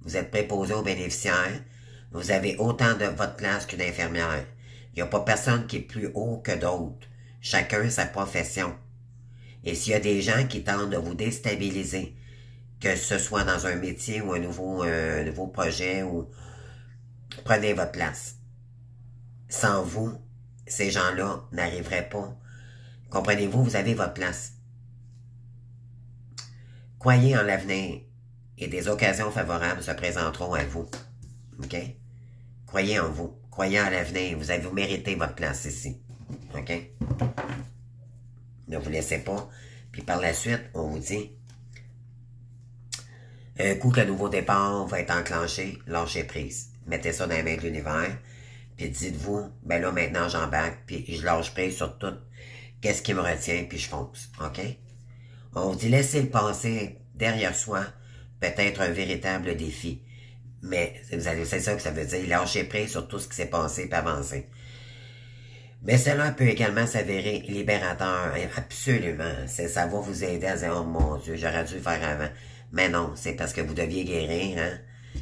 vous êtes préposé aux bénéficiaires, vous avez autant de votre place qu'une infirmière. Il n'y a pas personne qui est plus haut que d'autres. Chacun sa profession. Et s'il y a des gens qui tentent de vous déstabiliser, que ce soit dans un métier ou un nouveau projet, ou prenez votre place. Sans vous, ces gens-là n'arriveraient pas. Comprenez-vous, vous avez votre place. Croyez en l'avenir et des occasions favorables se présenteront à vous. OK? Croyez en vous. Croyez en l'avenir. Vous méritez votre place ici. OK? Ne vous laissez pas. Puis par la suite, on vous dit, un coup que le nouveau départ va être enclenché, lâchez prise. Mettez ça dans les mains de l'univers. Puis dites-vous, ben là maintenant j'embarque, puis je lâche prise sur tout. Qu'est-ce qui me retient, puis je fonce. OK? On vous dit, laissez le passé derrière soi, peut-être un véritable défi. Mais c'est ça que ça veut dire, lâcher prise sur tout ce qui s'est passé et avancer. Mais cela peut également s'avérer libérateur, absolument. Ça va vous aider à dire, oh mon Dieu, j'aurais dû le faire avant. Mais non, c'est parce que vous deviez guérir, hein.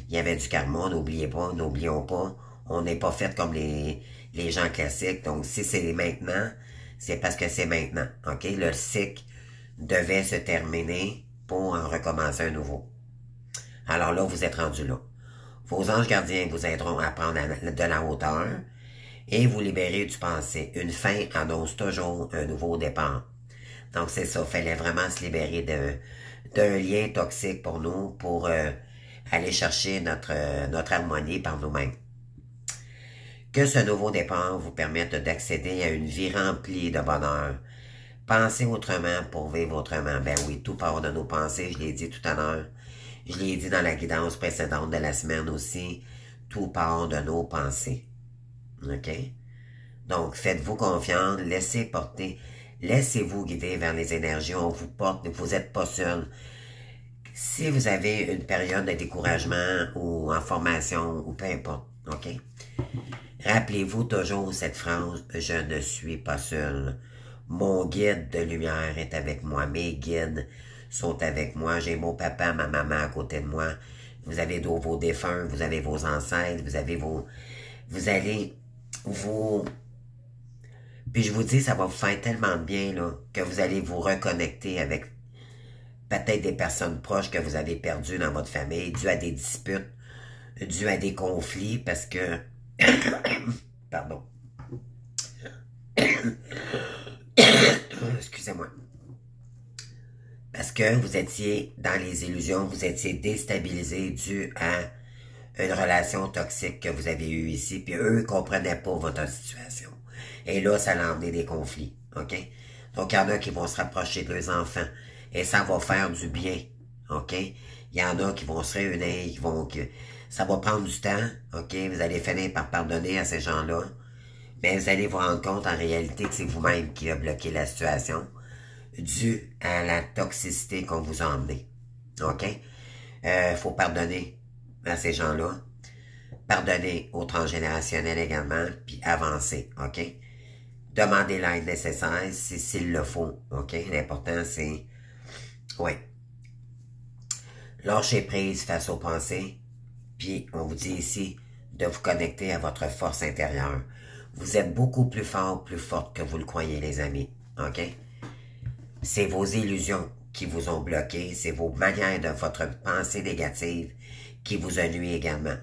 Il y avait du karma, n'oublions pas. On n'est pas fait comme les gens classiques. Donc, si c'est maintenant, c'est parce que c'est maintenant. OK? Le cycle devait se terminer pour en recommencer un nouveau. Alors là, vous êtes rendu là. Vos anges gardiens vous aideront à prendre de la hauteur et vous libérer du passé. Une fin annonce toujours un nouveau départ. Donc c'est ça, il fallait vraiment se libérer d'un lien toxique pour nous, pour aller chercher notre harmonie par nous-mêmes. Que ce nouveau départ vous permette d'accéder à une vie remplie de bonheur, Pensez autrement pour vivre autrement. Ben oui, tout part de nos pensées, je l'ai dit tout à l'heure. Je l'ai dit dans la guidance précédente de la semaine aussi. Tout part de nos pensées. OK? Donc, faites-vous confiance, laissez porter, laissez-vous guider vers les énergies, on vous porte, vous n'êtes pas seul. Si vous avez une période de découragement ou en formation, ou peu importe, OK? Rappelez-vous toujours cette phrase, je ne suis pas seul. Mon guide de lumière est avec moi, mes guides sont avec moi, j'ai mon papa, ma maman à côté de moi. Vous avez vos défunts, vous avez vos ancêtres, vous allez vous... Puis je vous dis, ça va vous faire tellement de bien, là, que vous allez vous reconnecter avec peut-être des personnes proches que vous avez perdues dans votre famille, dû à des disputes, dû à des conflits, parce que... Pardon. Excusez-moi. Parce que vous étiez dans les illusions, vous étiez déstabilisé dû à une relation toxique que vous avez eue ici, puis eux ne comprenaient pas votre situation. Et là, ça a emmené des conflits, OK? Donc, il y en a qui vont se rapprocher de leurs enfants, et ça va faire du bien, OK? Il y en a qui vont se réunir, ça va prendre du temps, OK? Vous allez finir par pardonner à ces gens-là, mais vous allez vous rendre compte en réalité que c'est vous-même qui a bloqué la situation, dû à la toxicité qu'on vous a emmené, OK? Faut pardonner à ces gens-là, pardonner aux transgénérationnels également, puis avancer, OK? Demandez l'aide nécessaire s'il le faut, OK? L'important, c'est... Oui. Lâchez prise face aux pensées, puis on vous dit ici de vous connecter à votre force intérieure. Vous êtes beaucoup plus fort, plus forte que vous le croyez, les amis, OK? C'est vos illusions qui vous ont bloqué, c'est vos manières de votre pensée négative qui vous a nuit également.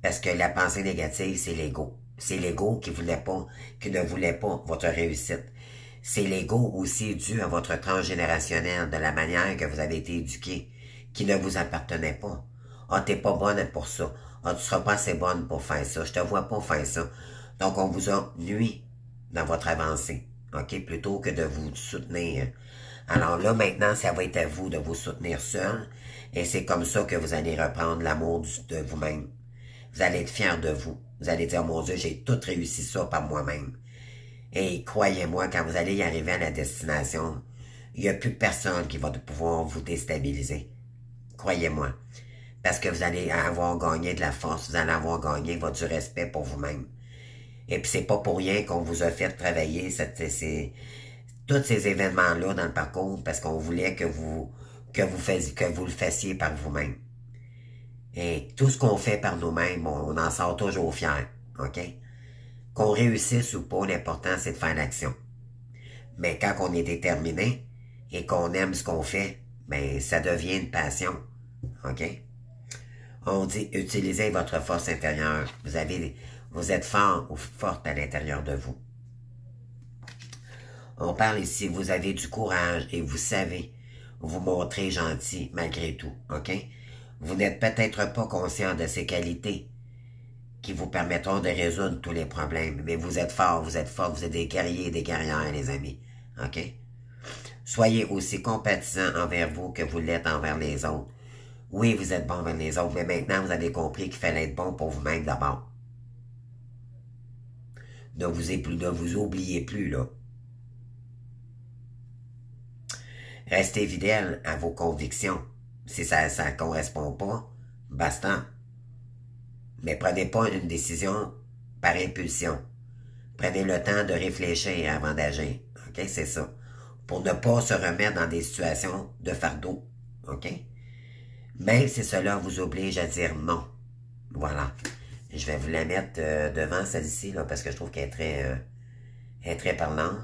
Parce que la pensée négative, c'est l'ego. C'est l'ego qui ne voulait pas votre réussite. C'est l'ego aussi dû à votre transgénérationnel, de la manière que vous avez été éduqué, qui ne vous appartenait pas. Ah, t'es pas bonne pour ça. Ah, tu seras pas assez bonne pour faire ça. Je te vois pas faire ça. Donc, on vous a nuit dans votre avancée, OK? Plutôt que de vous soutenir. Alors là, maintenant, ça va être à vous de vous soutenir seul. Et c'est comme ça que vous allez reprendre l'amour de vous-même. Vous allez être fier de vous. Vous allez dire, mon Dieu, j'ai tout réussi ça par moi-même. Et croyez-moi, quand vous allez y arriver à la destination, il n'y a plus personne qui va pouvoir vous déstabiliser. Croyez-moi. Parce que vous allez avoir gagné de la force, vous allez avoir gagné du respect pour vous-même. Et puis c'est pas pour rien qu'on vous a fait travailler tous ces événements-là dans le parcours parce qu'on voulait que vous le fassiez par vous-même. Et tout ce qu'on fait par nous-mêmes, on en sort toujours fier, OK? Qu'on réussisse ou pas, l'important c'est de faire l'action. Mais quand on est déterminé et qu'on aime ce qu'on fait, ben ça devient une passion, OK? On dit, utilisez votre force intérieure. Vous êtes fort ou forte à l'intérieur de vous. On parle ici, vous avez du courage et vous savez vous montrer gentil malgré tout, OK? Vous n'êtes peut-être pas conscient de ces qualités qui vous permettront de résoudre tous les problèmes, mais vous êtes fort, vous êtes fort, vous êtes des guerriers et des guerrières, les amis, OK? Soyez aussi compatissants envers vous que vous l'êtes envers les autres. Oui, vous êtes bon envers les autres, mais maintenant, vous avez compris qu'il fallait être bon pour vous-même d'abord. Ne vous oubliez plus, là. Restez fidèle à vos convictions. Si ça ne correspond pas, basta. Mais prenez pas une décision par impulsion. Prenez le temps de réfléchir avant d'agir. OK? C'est ça. Pour ne pas se remettre dans des situations de fardeau. OK? Même si cela vous oblige à dire non. Voilà. Je vais vous la mettre devant celle-ci, là, parce que je trouve qu'elle est très parlante.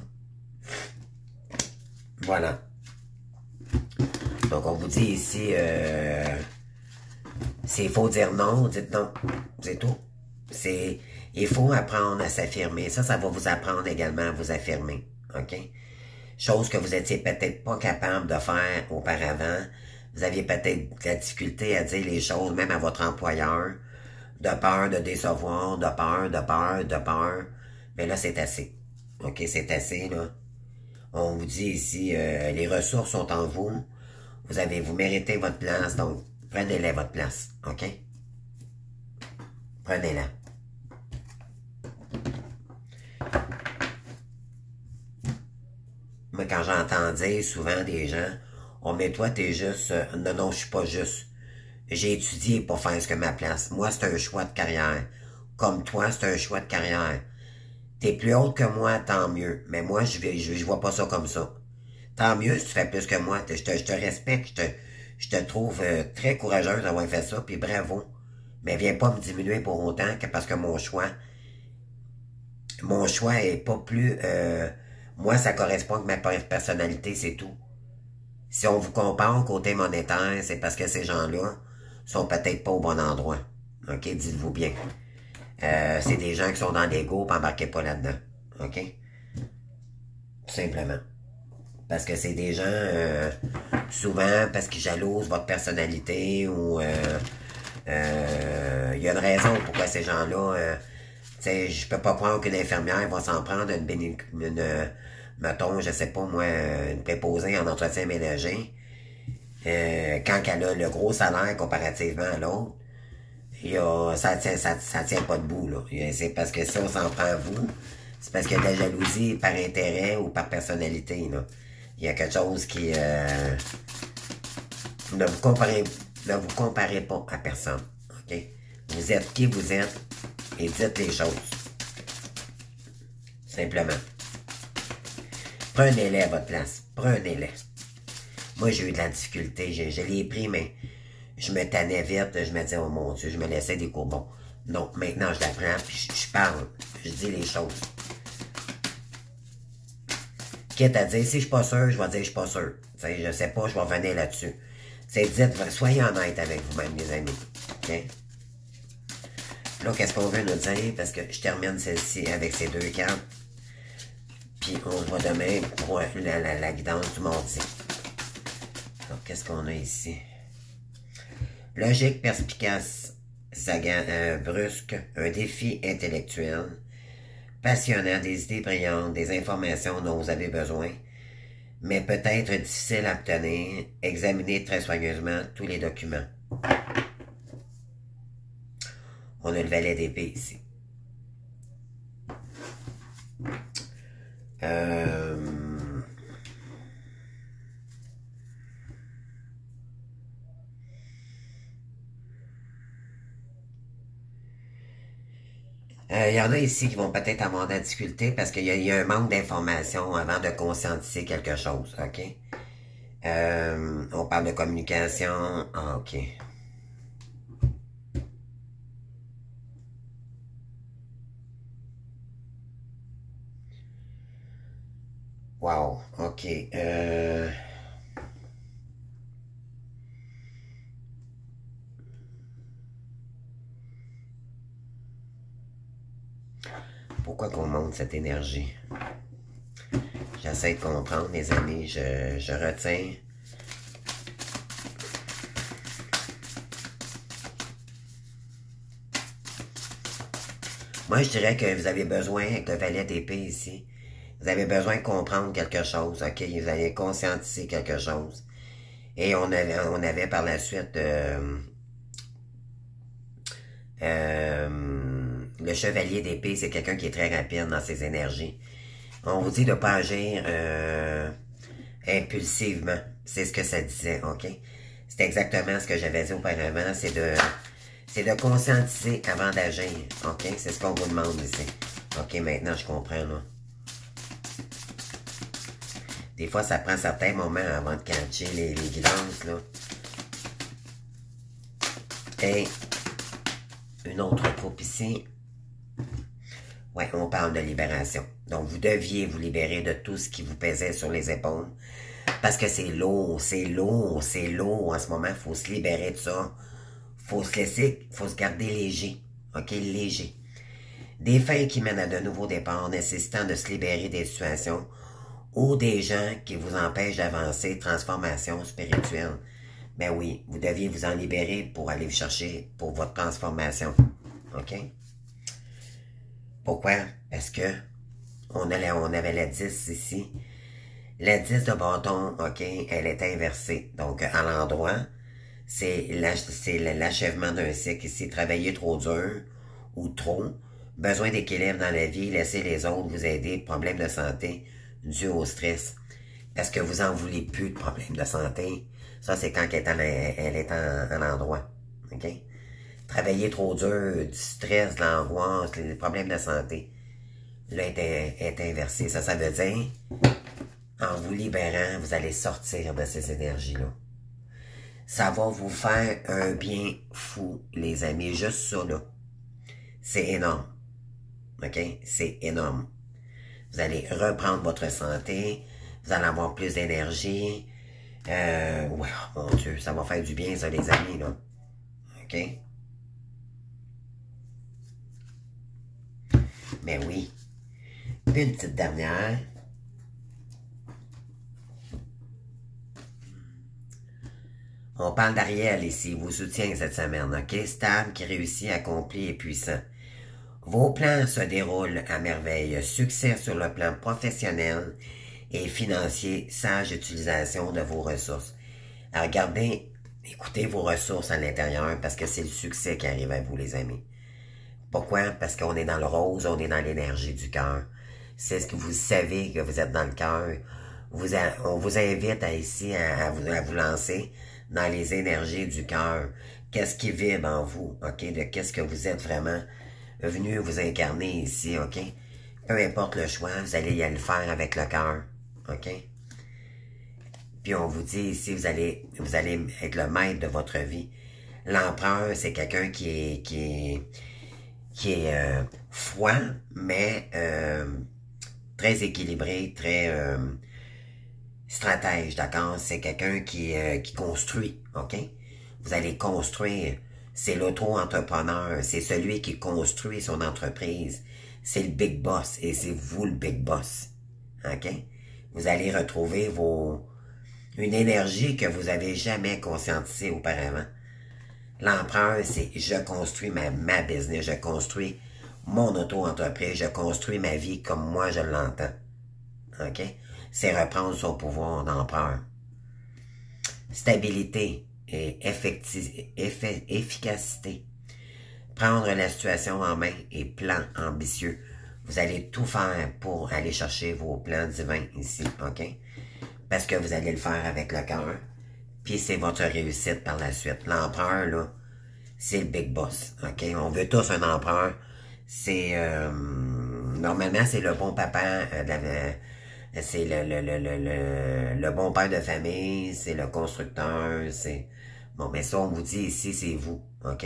Voilà. Donc, on vous dit ici, s'il faut dire non, dites non. C'est tout. Il faut apprendre à s'affirmer. Ça va vous apprendre également à vous affirmer. OK? Chose que vous étiez peut-être pas capable de faire auparavant. Vous aviez peut-être de la difficulté à dire les choses, même à votre employeur, de peur de décevoir, de peur. Mais là, c'est assez. OK, c'est assez, là. On vous dit ici, les ressources sont en vous. Vous méritez votre place, donc prenez-les votre place, OK? Prenez-la. Moi, quand j'entends dire souvent des gens, oh, mais toi, t'es juste... non, non, je suis pas juste. J'ai étudié pour faire ce que ma place. Moi, c'est un choix de carrière. Comme toi, c'est un choix de carrière. T'es plus haute que moi, tant mieux. Mais moi, je vois pas ça comme ça. Tant mieux si tu fais plus que moi. Je te respecte. Je te trouve très courageuse d'avoir fait ça, puis bravo. Mais viens pas me diminuer pour autant que parce que mon choix est pas plus... moi, ça correspond avec ma personnalité, c'est tout. Si on vous compare au côté monétaire, c'est parce que ces gens-là sont peut-être pas au bon endroit. OK? Dites-vous bien. C'est des gens qui sont dans l'ego, puis embarquez pas là-dedans. OK? Tout simplement. Parce que c'est des gens, souvent, parce qu'ils jalousent votre personnalité ou il y a une raison pourquoi ces gens-là, tu sais, je peux pas croire qu'une infirmière va s'en prendre mettons, je sais pas moi, une préposée en entretien ménager, quand elle a le gros salaire comparativement à l'autre, ça tient pas debout, là. C'est parce que si on s'en prend à vous, c'est parce qu'il y a de la jalousie par intérêt ou par personnalité, là. Il y a quelque chose qui... ne vous comparez pas à personne, OK? Vous êtes qui vous êtes et dites les choses. Simplement. Prenez-les à votre place. Prenez-les. Moi, j'ai eu de la difficulté. Je l'ai pris, mais je me tannais vite. Je me disais, oh mon Dieu, je me laissais des courbons. Non, maintenant, je la prends, puis je parle. Je dis les choses. Quitte à dire, si je suis pas sûr, je vais dire, je suis pas sûr. T'sais, je sais pas, je vais revenir là-dessus. Soyez honnête avec vous-même, les amis. OK? Là, qu'est-ce qu'on veut nous dire? Parce que je termine celle-ci avec ces deux cartes. Puis on se voit demain pour la guidance du mardi. Donc, qu'est-ce qu'on a ici? Logique, perspicace, brusque, un défi intellectuel, passionnant, des idées brillantes, des informations dont vous avez besoin, mais peut-être difficile à obtenir. Examinez très soigneusement tous les documents. On a le valet d'épée ici. Il y en a ici qui vont peut-être avoir de la difficulté parce qu'il y a un manque d'informations avant de conscientiser quelque chose, OK? On parle de communication. Ah, OK. Wow, OK. Pourquoi qu'on monte cette énergie? J'essaie de comprendre, mes amis. Je retiens. Moi, je dirais que vous avez besoin, avec le valet d'épée ici, vous avez besoin de comprendre quelque chose, OK? Vous allez conscientiser quelque chose. Et on avait par la suite le chevalier d'épée, c'est quelqu'un qui est très rapide dans ses énergies. On vous dit de ne pas agir impulsivement. C'est ce que ça disait, OK? C'est exactement ce que j'avais dit auparavant, c'est de conscientiser avant d'agir, OK? C'est ce qu'on vous demande ici. OK, maintenant je comprends, là. Des fois, ça prend certains moments avant de catcher les guidances, là. Et une autre coupe ici. Ouais, on parle de libération. Donc, vous deviez vous libérer de tout ce qui vous pesait sur les épaules. Parce que c'est lourd, c'est lourd, c'est lourd. En ce moment, il faut se libérer de ça. Faut se garder léger. OK, léger. Des fins qui mènent à de nouveaux départs nécessitant de se libérer des situations ou des gens qui vous empêchent d'avancer, transformation spirituelle. Ben oui, vous deviez vous en libérer pour aller vous chercher pour votre transformation. OK? Pourquoi? Parce que on avait la 10 ici. La 10 de bâton, OK, elle est inversée. Donc, à l'endroit, c'est l'achèvement d'un cycle ici. Travailler trop dur ou trop. Besoin d'équilibre dans la vie. Laisser les autres vous aider. Problèmes de santé dû au stress. Parce que vous en voulez plus de problèmes de santé. Ça, c'est quand elle est en endroit. OK? Travailler trop dur, du stress, de l'angoisse, les problèmes de santé. Là, est inversé. Ça veut dire, en vous libérant, vous allez sortir de ces énergies-là. Ça va vous faire un bien fou, les amis. Juste ça, là. C'est énorme. OK? C'est énorme. Vous allez reprendre votre santé. Vous allez avoir plus d'énergie. Ouais, mon Dieu, ça va faire du bien, ça, les amis, là. OK? Mais oui. Puis une petite dernière. On parle d'Ariel ici, vous soutient cette semaine, OK? Stable, qui réussit, accompli et puissant. Vos plans se déroulent à merveille. Succès sur le plan professionnel et financier, sage utilisation de vos ressources. Alors, regardez, écoutez vos ressources à l'intérieur parce que c'est le succès qui arrive à vous, les amis. Pourquoi? Parce qu'on est dans le rose, on est dans l'énergie du cœur. C'est ce que vous savez que vous êtes dans le cœur. On vous invite à vous lancer dans les énergies du cœur. Qu'est-ce qui vibre en vous, OK? De qu'est-ce que vous êtes vraiment venu vous incarner ici, OK? Peu importe le choix, vous allez y aller le faire avec le cœur, OK? Puis on vous dit ici, vous allez être le maître de votre vie. L'empereur, c'est quelqu'un qui est froid, mais très équilibré, très stratège, d'accord? C'est quelqu'un qui construit, OK? Vous allez construire. C'est l'auto-entrepreneur. C'est celui qui construit son entreprise. C'est le big boss et c'est vous le big boss, OK? Vous allez retrouver une énergie que vous avez jamais conscientisée auparavant. L'empereur, c'est je construis ma business, je construis mon auto-entreprise, je construis ma vie comme moi je l'entends. OK? C'est reprendre son pouvoir d'empereur. Stabilité et efficacité. Prendre la situation en main et plan ambitieux. Vous allez tout faire pour aller chercher vos plans divins ici, OK? Parce que vous allez le faire avec le cœur. Puis c'est votre réussite par la suite. L'empereur, là, c'est le big boss, OK? On veut tous un empereur. C'est, normalement, c'est le bon papa c'est le bon père de famille, c'est le constructeur, c'est... Bon, mais ça, on vous dit ici, c'est vous, OK?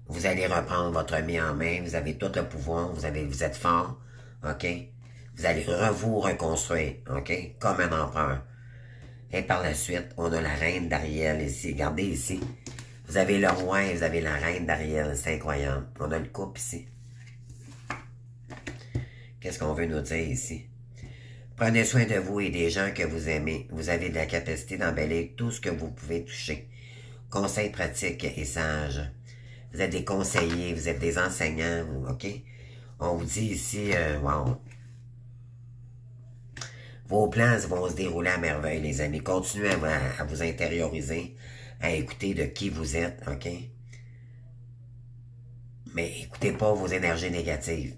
Vous allez reprendre votre vie en main, vous avez tout le pouvoir, vous êtes fort, OK? Vous allez vous reconstruire, OK? Comme un empereur. Et par la suite, on a la reine d'Ariel ici. Regardez ici. Vous avez le roi et vous avez la reine d'Ariel. C'est incroyable. On a le couple ici. Qu'est-ce qu'on veut nous dire ici? Prenez soin de vous et des gens que vous aimez. Vous avez de la capacité d'embellir tout ce que vous pouvez toucher. Conseils pratiques et sages. Vous êtes des conseillers, vous êtes des enseignants, OK? On vous dit ici, wow. Vos plans vont se dérouler à merveille, les amis. Continuez à vous intérioriser, à écouter de qui vous êtes, OK? Mais écoutez pas vos énergies négatives.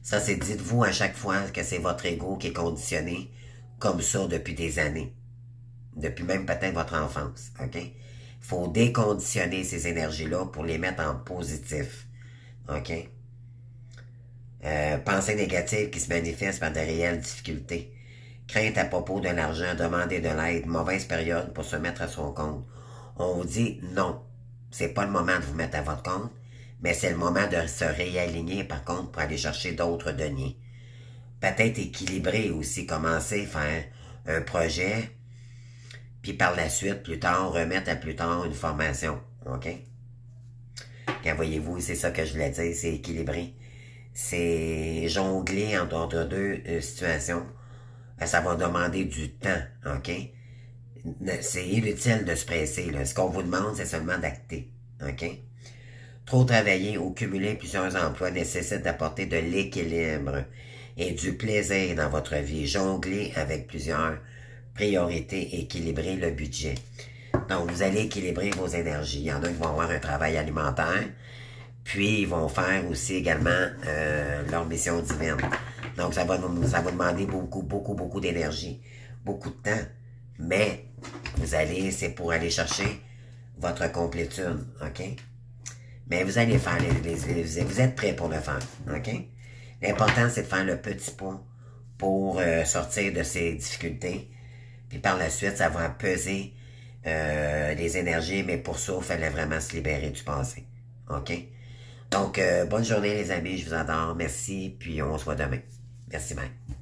Ça, c'est dites-vous à chaque fois que c'est votre ego qui est conditionné comme ça depuis des années. Depuis même peut-être votre enfance, OK? Il faut déconditionner ces énergies-là pour les mettre en positif, OK? Pensées négatives qui se manifestent par de réelles difficultés. Crainte à propos de l'argent, demander de l'aide, mauvaise période pour se mettre à son compte. On vous dit non, c'est pas le moment de vous mettre à votre compte, mais c'est le moment de se réaligner par contre pour aller chercher d'autres deniers. Peut-être équilibrer aussi, commencer à faire un projet, puis par la suite, plus tard, remettre à plus tard une formation, OK? Quand voyez-vous, c'est ça que je voulais dire, c'est équilibrer. C'est jongler entre deux situations. Ça va demander du temps, OK? C'est inutile de se presser, là. Ce qu'on vous demande, c'est seulement d'acter, OK? Trop travailler ou cumuler plusieurs emplois nécessite d'apporter de l'équilibre et du plaisir dans votre vie. Jongler avec plusieurs priorités, équilibrer le budget. Donc, vous allez équilibrer vos énergies. Il y en a qui vont avoir un travail alimentaire, puis ils vont faire aussi également leur mission divine. Donc, ça va demander beaucoup d'énergie, beaucoup de temps. Mais, c'est pour aller chercher votre complétude, OK? Mais vous allez faire, vous êtes prêts pour le faire, OK? L'important, c'est de faire le petit pas pour sortir de ces difficultés. Puis par la suite, ça va peser les énergies, mais pour ça, il fallait vraiment se libérer du passé, OK? Donc, bonne journée les amis, je vous adore, merci, puis on se voit demain. Merci, bye.